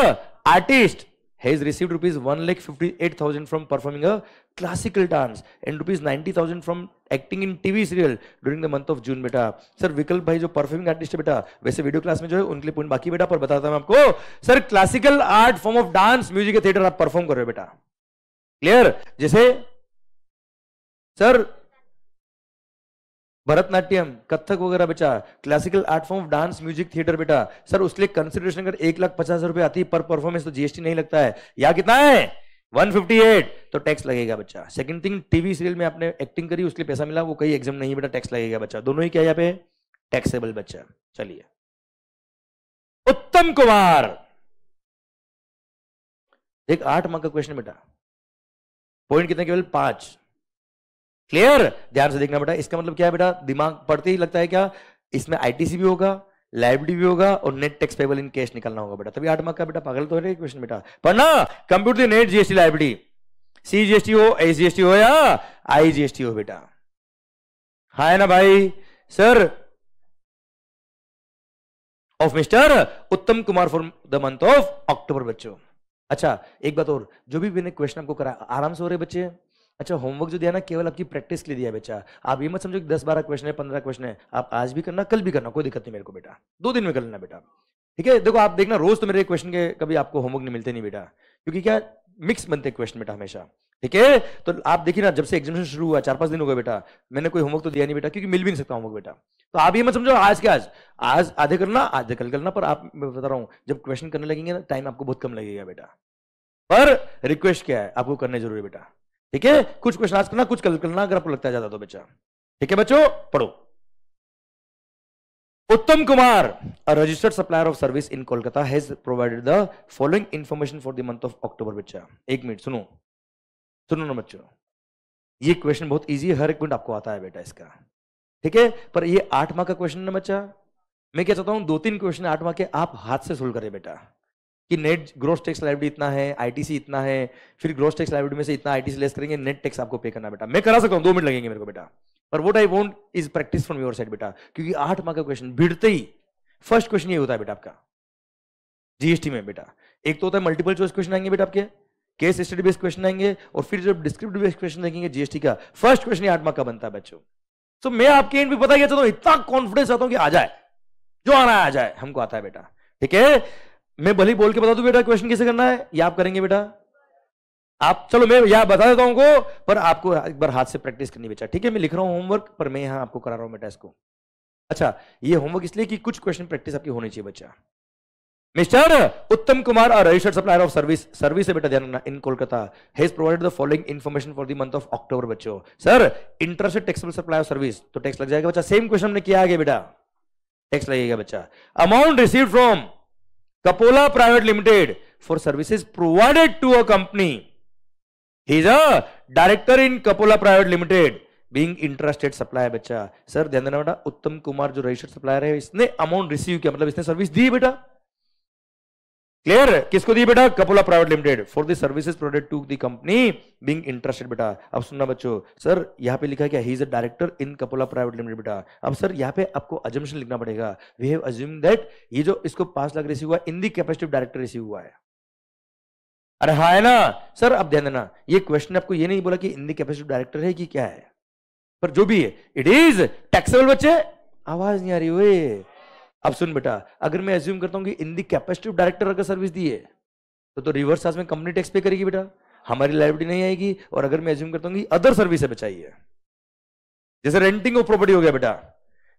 artist has received rupees 1,58,000 from performing a classical dance and rupees 90,000 from acting in TV serial during the month of June बेटा. सर विकल्प भाई जो परफॉर्मिंग आर्टिस्ट है बेटा, वैसे वीडियो क्लास में जो है उनके लिए पॉइंट बाकी बेटा, पर बताता हूं आपको. Sir classical art form of dance, music या थिएटर आप परफॉर्म कर रहे हो बेटा. क्लियर. जैसे सर भरतनाट्यम, कथक वगैरह बेटा, classical art form of dance, music, theatre बेटा. सर उसके लिए कंसिडरेशन अगर 1,50,000 रुपए आती है पर परफॉर्मेंस तो जीएसटी नहीं लगता है. या कितना है? 158, तो टैक्स लगेगा बच्चा. सेकंड थिंग, टीवी सीरियल में आपने एक्टिंग करी, उसके लिए पैसा मिला, वो कहीं एग्जाम नहीं बेटा, टैक्स लगेगा बच्चा. दोनों ही क्या यहाँ पे टैक्सेबल बच्चा. चलिए. उत्तम कुमार, एक 8 मार्क का क्वेश्चन बेटा, पॉइंट कितने? केवल 5. क्लियर. ध्यान से देखना बेटा. इसका मतलब क्या है बेटा? दिमाग पढ़ते ही लगता है क्या इसमें आईटीसी भी होगा, लाइबिलिटी भी होगा और net tax payable in cash निकालना होगा बेटा, तभी 8 मार्क का बेटा. पागल तो है क्वेश्चन बेटा. पढ़ना. Compute the net GST liability, CGST हो, एसजीएसटी हो या आईजीएसटी हो बेटा. हाँ है ना भाई. Sir of mister Uttam Kumar for the month of October बच्चों. अच्छा एक बात और, जो भी मैंने क्वेश्चन आपको कराया आराम से हो रहे बच्चे. अच्छा होमवर्क जो दिया ना केवल आपकी प्रैक्टिस के लिए दिया बच्चा. आप ये मत समझो कि 10-12 क्वेश्चन है, 15 क्वेश्चन है. आप आज भी करना, कल भी करना, कोई दिक्कत नहीं मेरे को बेटा. 2 दिन में कर लेना बेटा. ठीक है. देखो आप देखना रोज तो मेरे क्वेश्चन के कभी आपको होमवर्क नहीं मिलते नहीं बेटा, क्योंकि क्या मिक्स बनते क्वेश्चन बेटा हमेशा. ठीक है. तो आप देखिए ना, जब से एग्जामिनेशन शुरू हुआ 4-5 दिन हो गए बेटा, मैंने कोई होमवर्क तो दिया नहीं बेटा, क्योंकि मिल भी नहीं सकता होमवर्क बेटा. तो आप ये मत समझो आज के आज आधे करना, आधे कल करना, पर आप मैं बता रहा हूं जब क्वेश्चन करने लगेंगे ना टाइम आपको बहुत कम लगेगा बेटा. पर रिक्वेस्ट क्या है, आपको करने जरूरी बेटा. ठीक है. कुछ क्वेश्चन आज करना, कुछ कल करना, अगर आपको लगता है ज्यादा तो बच्चा. ठीक है बच्चों, पढ़ो. उत्तम Kumar, a registered supplier of service in Kolkata, has provided the following information for the month of October बच्चा. 1 मिनट सुनो ना बच्चों. ये क्वेश्चन बहुत इजी है, हर एक पॉइंट आपको आता है बेटा इसका. ठीक है. पर ये 8 मार्क का क्वेश्चन है बच्चा. मैं क्या चाहता हूं 2-3 क्वेश्चन 8 मार्क के आप हाथ से सोल्व करें बेटा, कि नेट ग्रोस टैक्स लायबिलिटी इतना है, आईटीसी इतना है, फिर ग्रोस टैक्स लायबिलिटी में से इतना आईटीसी लेस करेंगे, नेट टैक्स आपको पे करना बेटा. मैं करा सकता हूं, 2 मिनट लगेंगे मेरे को बेटा, पर what I want is practice from your side बेटा, क्योंकि 8 मार्क का क्वेश्चन भिड़ते ही फर्स्ट क्वेश्चन ये होता है बेटा आपका जीएसटी में बेटा. एक तो होता है मल्टीपल चॉइस क्वेश्चन आएंगे बेटा आपके, केस स्टडी बेस्ड क्वेश्चन आएंगे, और फिर जब डिस्क्रिप्टिव बेस्ड क्वेश्चन देखेंगे जीएसटी का, फर्स्ट क्वेश्चन 8 मार्क का बनता है बच्चों. तो मैं आपके एंड भी पता क्या चाहता हूं, इतना कॉन्फिडेंस आता हूं कि आ जाए, जो आना है आ जाए, हमको आता है बेटा. ठीक है. मैं भले ही बोल के बता दूं बेटा क्वेश्चन कैसे करना है, या आप करेंगे बेटा? आप चलो मैं यहां बता देता हूं को, पर आपको एक बार हाथ से प्रैक्टिस करनी बेटा, ठीक है? मैं लिख रहा हूं होमवर्क, पर मैं यहां आपको करा रहा हूं बेटा इसको। अच्छा, ये होमवर्क इसलिए कि कुछ क्वेश्चन प्रैक्टिस आपकी होनी चाहिए बच्चा। Mister Uttam Kumar, a registered supplier of service है बेटा, ध्यान रखना, in Kolkata, has provided the following information for the month of October. बच्चों sir interested taxable supply of service, तो टैक्स लग जाएगा बच्चा। सेम क्वेश्चन हमने किया आगे बेटा, टैक्स लगेगा बच्चा। Amount received from Kapola private limited for services provided to a company, he is a director in Kapola private limited being interested supplier. बच्चा सर ध्यान देना बेटा, उत्तम कुमार जो रजिस्टर्ड सप्लायर है, इसने अमाउंट रिसीव किया, मतलब इसने सर्विस दी बेटा। क्लियर? किसको दी बेटा? Kapola private limited, for the services provided to the company being interested. बेटा अब सुनना बच्चों, सर यहां पे लिखा है क्या? He is a director in Kapola private limited. बेटा अब सर यहां पे आपको अजम्पशन लिखना पड़ेगा, वी हैव अज्यूम्ड दैट ये जो इसको 5 लाख रिसीव हुआ इन the capacity of director receive हुआ है। अरे हाँ है ना सर? अब ध्यान देना, ये क्वेश्चन आपको ये नहीं बोला कि इन द कैपेसिटी ऑफ डायरेक्टर है कि क्या है, पर जो भी है इट इज टैक्सेबल। बच्चे आवाज नहीं आ रही हुए? अब सुन बेटा, अगर मैं अज्यूम करता हूं कि इन दी कैपेसिटी ऑफ डायरेक्टर अगर सर्विस दी है तो रिवर्स चार्ज में कंपनी टैक्स पे करेगी बेटा, हमारी लायबिलिटी नहीं आएगी। और अगर मैं अज्यूम करता हूं कि अदर सर्विस है बचा, है जैसे रेंटिंग ऑफ प्रॉपर्टी हो गया बेटा,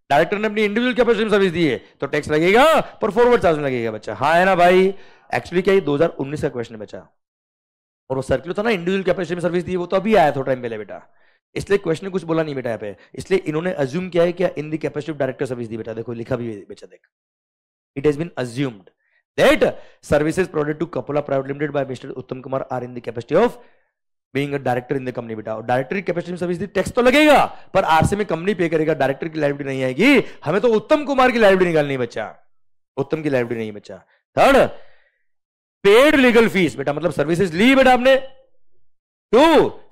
डायरेक्टर ने अपनी इंडिविजुअल कैपेसिटी में सर्विस दी है तो टैक्स लगेगा, पर फॉरवर्ड चार्ज में लगेगा बच्चा। हाँ है ना भाई? एक्चुअली क्या, ये 2019 का क्वेश्चन है बच्चा, और वो सर्कुलर था ना, इंडिविजुअल कैपेसिटी में सर्विस दी, वो तो अभी आया थोड़ा टाइम पहले बेटा, इसलिए क्वेश्चन ने कुछ बोला नहीं बेटा यहाँ पे, इसलिए इन्होंने अज्यूम किया है क्या in the capacity of director service दी। बेटा देखो लिखा भी है बच्चा, देख, it has been assumed that services provided to Kapola Private Limited by Mr. Uttam Kumar are in the capacity of being a director in the company। बेटा और डायरेक्टर की कैपेसिटी में सर्विस दी, टैक्स तो लगेगा, पर आरसी में company पे करेगा, डायरेक्टर की लायबिलिटी नहीं आएगी। हमें तो उत्तम कुमार की लायबिलिटी निकालनी है बच्चा, उत्तम की लायबिलिटी नहीं बच्चा। Third, paid legal fees. बेटा मतलब सर्विसेज ली बेटा आपने to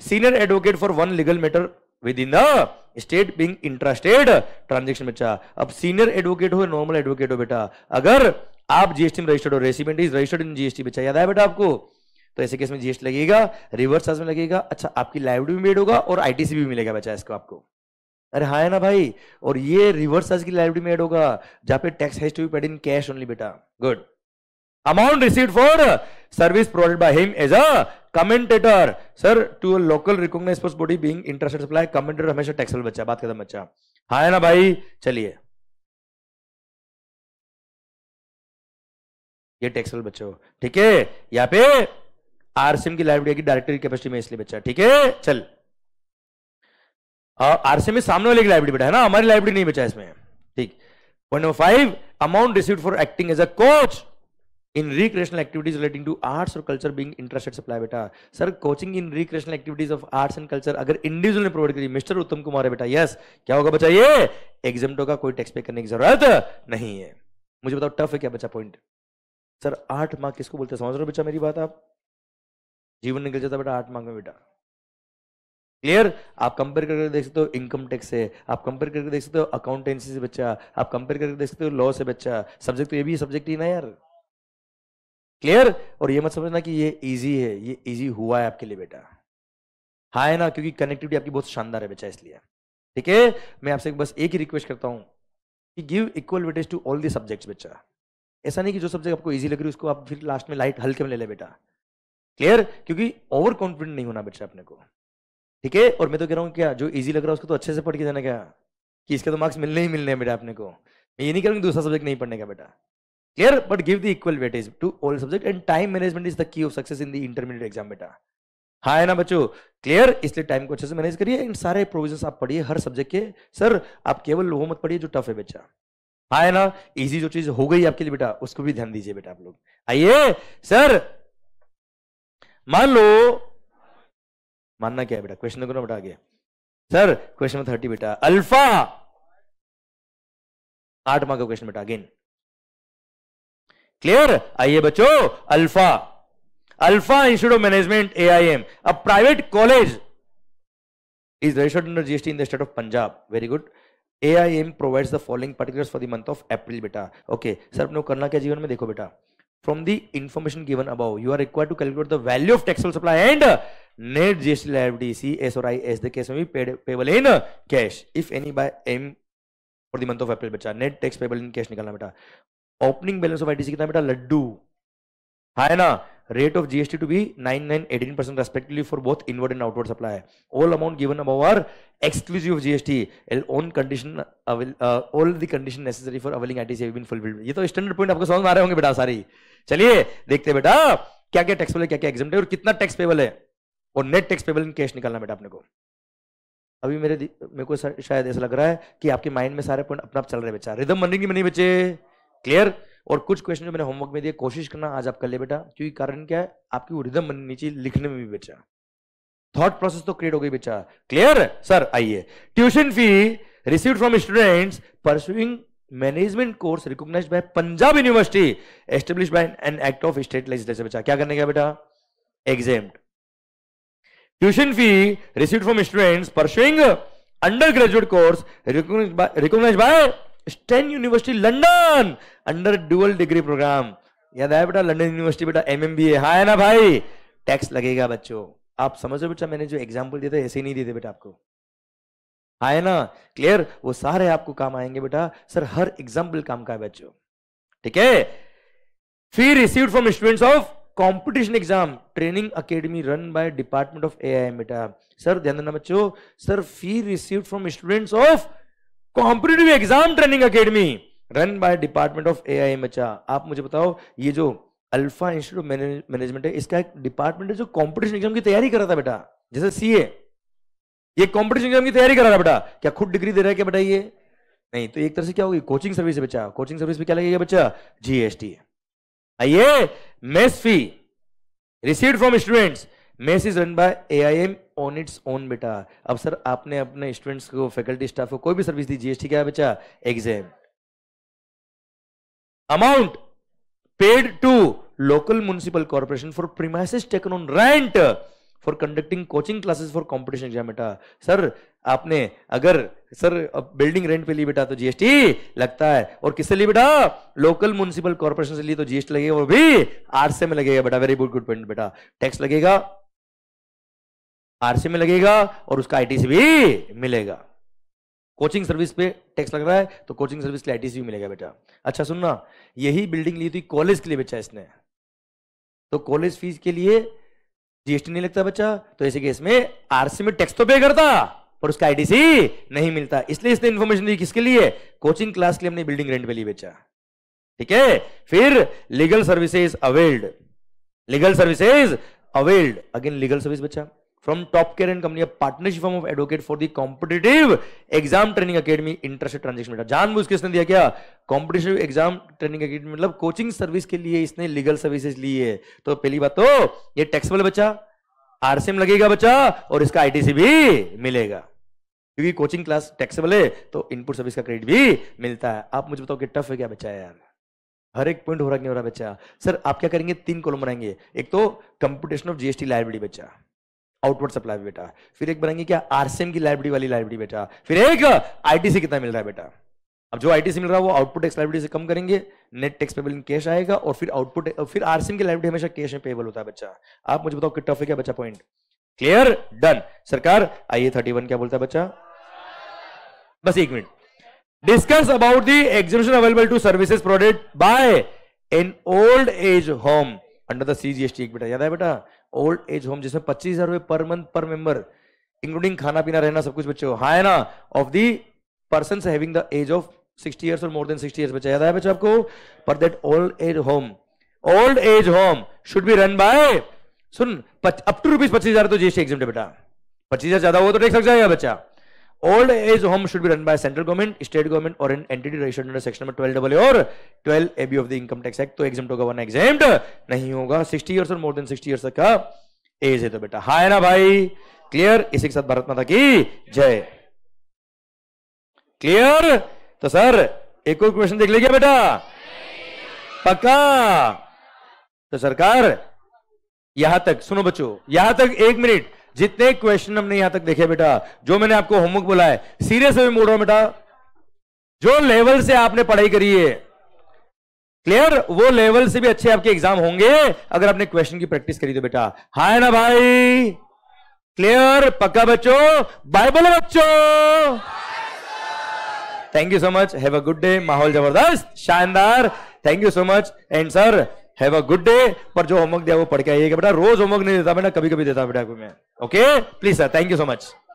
senior advocate for one legal matter within the state being interested transaction. बच्चा अब सीनियर एडवोकेट हो, नॉर्मल एडवोकेट हो बेटा, अगर आप जीएसटी में रजिस्टर्ड हो, resident is registered in GST. बच्चा याद आया बेटा आपको? तो ऐसे केस में जीएसटी लगेगा, रिवर्स चार्ज में लगेगा। अच्छा आपकी लायबिलिटी भी मेड होगा और आईटीसी भी मिलेगा बच्चा इसको आपको। अरे हाँ है ना भाई? और ये रिवर्स चार्ज की लायबिलिटी मेड होगा जहां पे tax has to be paid in cash only बेटा। Good. Amount received for service provided by him as a commentator sir to a local recognised sports body being interested supply. Commentator हमेशा taxable बच्चा, बात खत्म बच्चा। हाँ है ना भाई? चलिए ये टैक्सेबल बच्चों, ठीक है? यहाँ पे आरसीएम की लायबिलिटी की डायरेक्टर की कैपेसिटी में, इसलिए बच्चा ठीक है। चल आरसीएम में सामने वाले की लायबिलिटी बेटा है ना, हमारी लायबिलिटी नहीं बचा इसमें, ठीक। Point number 5, amount received for acting as a coach in recreational activities relating to arts और कल्चर बीइंग इंटरेस्टेड सप्लाई। बेटा sir coaching in recreational activities of arts and culture अगर इंडिविजुअल ने प्रोवाइड करी, mister Uttam Kumar है बेटा, yes, क्या होगा बच्चा? ये एग्जाम्प्ट होगा, कोई टैक्स पे करने की जरूरत नहीं है। मुझे बताओ टफ है क्या बच्चा पॉइंट? सर 8 मार्क किसको बोलते हैं, समझ रहे हो बच्चा मेरी बात? आप जीवन निकल जाता बेटा 8 मार्क में बेटा। क्लियर? आप कंपेयर करके देख सकते हो इनकम टैक्स से, आप कंपेयर करके देख सकते हो अकाउंटेंसी से बच्चा, आप कंपेयर करके देख सकते हो लॉ से बच्चा। सब्जेक्ट तो ये भी सब्जेक्ट ही ना यार। क्लियर? और ये मत समझना कि ये इजी है, ये इजी हुआ है आपके लिए बेटा। हाँ है ना? क्योंकि कनेक्टिविटी आपकी बहुत शानदार है बच्चा, इसलिए ठीक है। मैं आपसे बस एक ही रिक्वेस्ट करता हूं कि give equal weightage to all the subjects बच्चा। ऐसा नहीं कि जो सब्जेक्ट आपको इजी लग रही है उसको आप फिर लास्ट में लाइट हल्के में ले ले बेटा। क्लियर? क्योंकि ओवर कॉन्फिडेंट नहीं होना बच्चा अपने को, ठीक है। और मैं तो कह रहा हूँ क्या जो इजी लग रहा है उसको तो अच्छे से पढ़ के जाना, क्या कि इसके तो मार्क्स मिलने ही मिलने हैं बेटा अपने को। मैं ये नहीं कह रहा हूँ दूसरा सब्जेक्ट नहीं पढ़ने का बेटा। Clear? But give the equal weightage to all subject and time management is the key of success in the intermediate exam बेटा। हाँ है ना बच्चों? क्लियर? इसलिए टाइम को अच्छे से मैनेज करिए, इन सारे प्रोविजंस आप पढ़िए हर सब्जेक्ट के। सर आप केवल वो मत पढ़िए जो टफ है बच्चा। हाँ है ना? इजी जो चीज हो गई आपके लिए बेटा उसको भी ध्यान दीजिए बेटा आप लोग। आइए सर, मान लो, मानना क्या है बेटा? क्वेश्चन देखो ना बेटा आगे। सर क्वेश्चन नंबर 30 बेटा, अल्फा 8 मार्क का क्वेश्चन बेटा अगेन। क्लियर? आइए बच्चों, alpha institute of management AIM, a private college is registered under GST in the state of Punjab. Very good. AIM provides the following particulars for the month of April बेटा। Okay sir अपने को करना क्या जीवन में? देखो बेटा, from the information given above you are required to calculate the value of taxable supply and net GST liability C, S or I as the case may be payable in cash if any by M for the month of April बच्चा। net tax payable in cash निकालना बेटा। Opening balance of ITC कितना बेटा? लड्डू है ना. Rate of GST to be 9, 9, 18% respectively for both inward and outward supply. All amount given above are exclusive of GST. All the condition necessary for availing ITC have been fulfilled. ये तो standard point आपको समझ में आ रहे होंगे बेटा सारी. चलिए देखते हैं बेटा क्या क्या टैक्सेबल है, क्या क्या एग्जम्प्ट है और कितना टैक्स पेबल है, और net tax payable in cash निकालना बेटा अपने को. अभी मेरे को शायद ऐसा लग रहा है कि आपके माइंड में सारे पॉइंट अपना आप चल रहे बच्चा. रिदम बन रही नहीं बच्चे? क्लियर. और कुछ क्वेश्चन जो मैंने होमवर्क में दिए कोशिश करना आज आप कर ले बेटा, क्योंकि कारण क्या है आपकी वो रिदम बननी चाहिए लिखने में भी बच्चा. थॉट प्रोसेस तो क्रिएट हो गई बच्चा. Clear sir. आइए, tuition fee received from students pursuing management course recognised by Punjab university established by an act of state legislature. बच्चा क्या करने का बेटा? Exempt. Tuition fee received from students pursuing undergraduate course recognised by स्टेन university London under dual degree program. याद आया बेटा? London university बेटा MMBA. हाँ है ना भाई? टैक्स लगेगा बच्चों. आप समझ रहे बच्चा, मैंने जो एग्जांपल दिए थे ऐसे ही नहीं दिए थे बेटा आपको. हाँ है ना? क्लियर. वो सारे आपको काम आएंगे बेटा. सर हर एग्जाम्पल काम का है बच्चों. ठीक है. फी received from students of competition exam training academy run by department of AIM बेटा. सर ध्यान देना बच्चों. Sir fee received from students of competitive exam training academy run by department of AIM. बच्चा आप मुझे बताओ, ये जो अल्फा इंस्टीट्यूट ऑफ मैनेजमेंट है इसका एक डिपार्टमेंट है जो कॉम्पिटिशन एग्जाम की तैयारी कर रहा था बेटा. जैसे CA ये कॉम्पिटिशन एग्जाम की तैयारी कर रहा था बेटा. क्या खुद डिग्री दे रहा है क्या बेटा? ये नहीं. तो एक तरह से क्या होगी? कोचिंग सर्विस है बच्चा. कोचिंग सर्विस पे क्या लगेगा बच्चा? GST. आइए, mess fee received from students. Mess is run by AIM on its own बेटा. अब सर आपने अपने स्टूडेंट्स को, फैकल्टी स्टाफ को कोई भी सर्विस दी, GST क्या है बच्चा? Exam. Amount paid to local municipal corporation for premises taken on rent for conducting coaching classes for competition exam बेटा. सर आपने अगर सर बिल्डिंग रेंट पे ली बेटा तो GST लगता है. और किससे ली बेटा? लोकल म्युनिसिपल कॉर्पोरेशन से ली तो GST लगेगा, वो भी RC में लगेगा बेटा. वेरी गुड पॉइंट बेटा. टैक्स लगेगा RC में लगेगा और उसका ITC भी मिलेगा. कोचिंग सर्विस पे टैक्स लग रहा है तो कोचिंग सर्विस के लिए ITC भी मिलेगा बेटा. अच्छा सुनना, यही बिल्डिंग ली थी कॉलेज के लिए बच्चा इसने, तो कॉलेज फीस के लिए GST नहीं लगता बच्चा. तो ऐसे केस में RC में टैक्स तो पे करता पर उसका ITC नहीं मिलता. इसलिए इसने इंफॉर्मेशन दी किसके लिए? कोचिंग क्लास के लिए हमने बिल्डिंग रेंट पे ली बच्चा. ठीक है. फिर legal services availed. Legal services availed. Again legal service बच्चा from top care and company, a partnership firm of advocate for the competitive exam training academy interested transaction बेटा. जानबूझ के इसने दिया क्या? competitive exam training academy मतलब coaching service के लिए इसने लीगल सर्विसेज ली है. तो पहली बात तो ये टैक्सेबल बच्चा, RC में लगेगा बच्चा और इसका ITC भी मिलेगा. क्योंकि कोचिंग क्लास टैक्सेबल है तो इनपुट सर्विस का क्रेडिट भी मिलता है. आप मुझे बताओ कि टफ है क्या बच्चा यार? हर एक पॉइंट हो रहा नहीं हो रहा बच्चा? सर आप क्या करेंगे? 3 कॉलम बनाएंगे. एक तो कंप्यूटेशन ऑफ GST लायबिलिटी बच्चा, आउटवर्ड सप्लाई बेटा. फिर एक बनाएंगे क्या? RCM की लायबिलिटी वाली लायबिलिटी बेटा. फिर एक ITC कितना मिल रहा है बेटा. अब जो ITC मिल रहा है वो आउटपुट टैक्स लायबिलिटी से कम करेंगे, net tax payable in cash आएगा और फिर आउटपुट फिर RCM की लायबिलिटी हमेशा कैश में पेबल होता है बच्चा. आप मुझे बताओ कि टफ है क्या बच्चा पॉइंट? क्लियर. डन. सरकार आइए 31 क्या बोलता है बच्चा? बस 1 minute. Discuss about the exemption available to services provided by an old age home under the CGST. एक बेटा याद है बेटा? ओल्ड एज होम जिसमें 25,000 रुपए पर मंथ पर मेंबर इंक्लूडिंग खाना पीना रहना सब कुछ बच्चों. हाँ है ना? Of the person having the age of 60 years और मोर देन 60 years. बच्चा याद है बच्चा आपको? पर that old age home should be run by, सुन, अप टू ₹25,000 तो GST एग्जेम्प्ट है बेटा. 25,000 ज्यादा हुआ तो टैक्स लग जाएगा बच्चा. Old age home should be run by central government, state government और an entity registered under section number 12AA और 12AB of the income tax act. तो एग्जेम्प्ट होगा वरना एग्जेम्प्ट नहीं होगा. 60 years और मोर देन 60 years तक का एज है तो बेटा. हाँ है ना भाई? क्लियर. इसी के साथ भारत माता की जय. क्लियर. तो सर एक और क्वेश्चन देख लीजिए बेटा. पक्का? तो सरकार यहां तक सुनो बच्चों, यहां तक 1 मिनट. जितने क्वेश्चन हमने यहां तक देखे बेटा, जो मैंने आपको होमवर्क बोला है, सीरियस में बोल रहा हूं बेटा, जो लेवल से आपने पढ़ाई करी है क्लियर, वो लेवल से भी अच्छे आपके एग्जाम होंगे अगर आपने क्वेश्चन की प्रैक्टिस करी तो बेटा. हाँ है ना भाई? क्लियर. पक्का बच्चों? बाय बोलो बच्चों. Thank you so much. Have a good day. माहौल जबरदस्त, शानदार. Thank you so much. And sir have a good day. पर जो होमवर्क दिया वो पढ़ के आइएगा बेटा, रोज होमवर्क नहीं देता बेटा, कभी कभी देता बेटा को मैं। Okay please sir, thank you so much.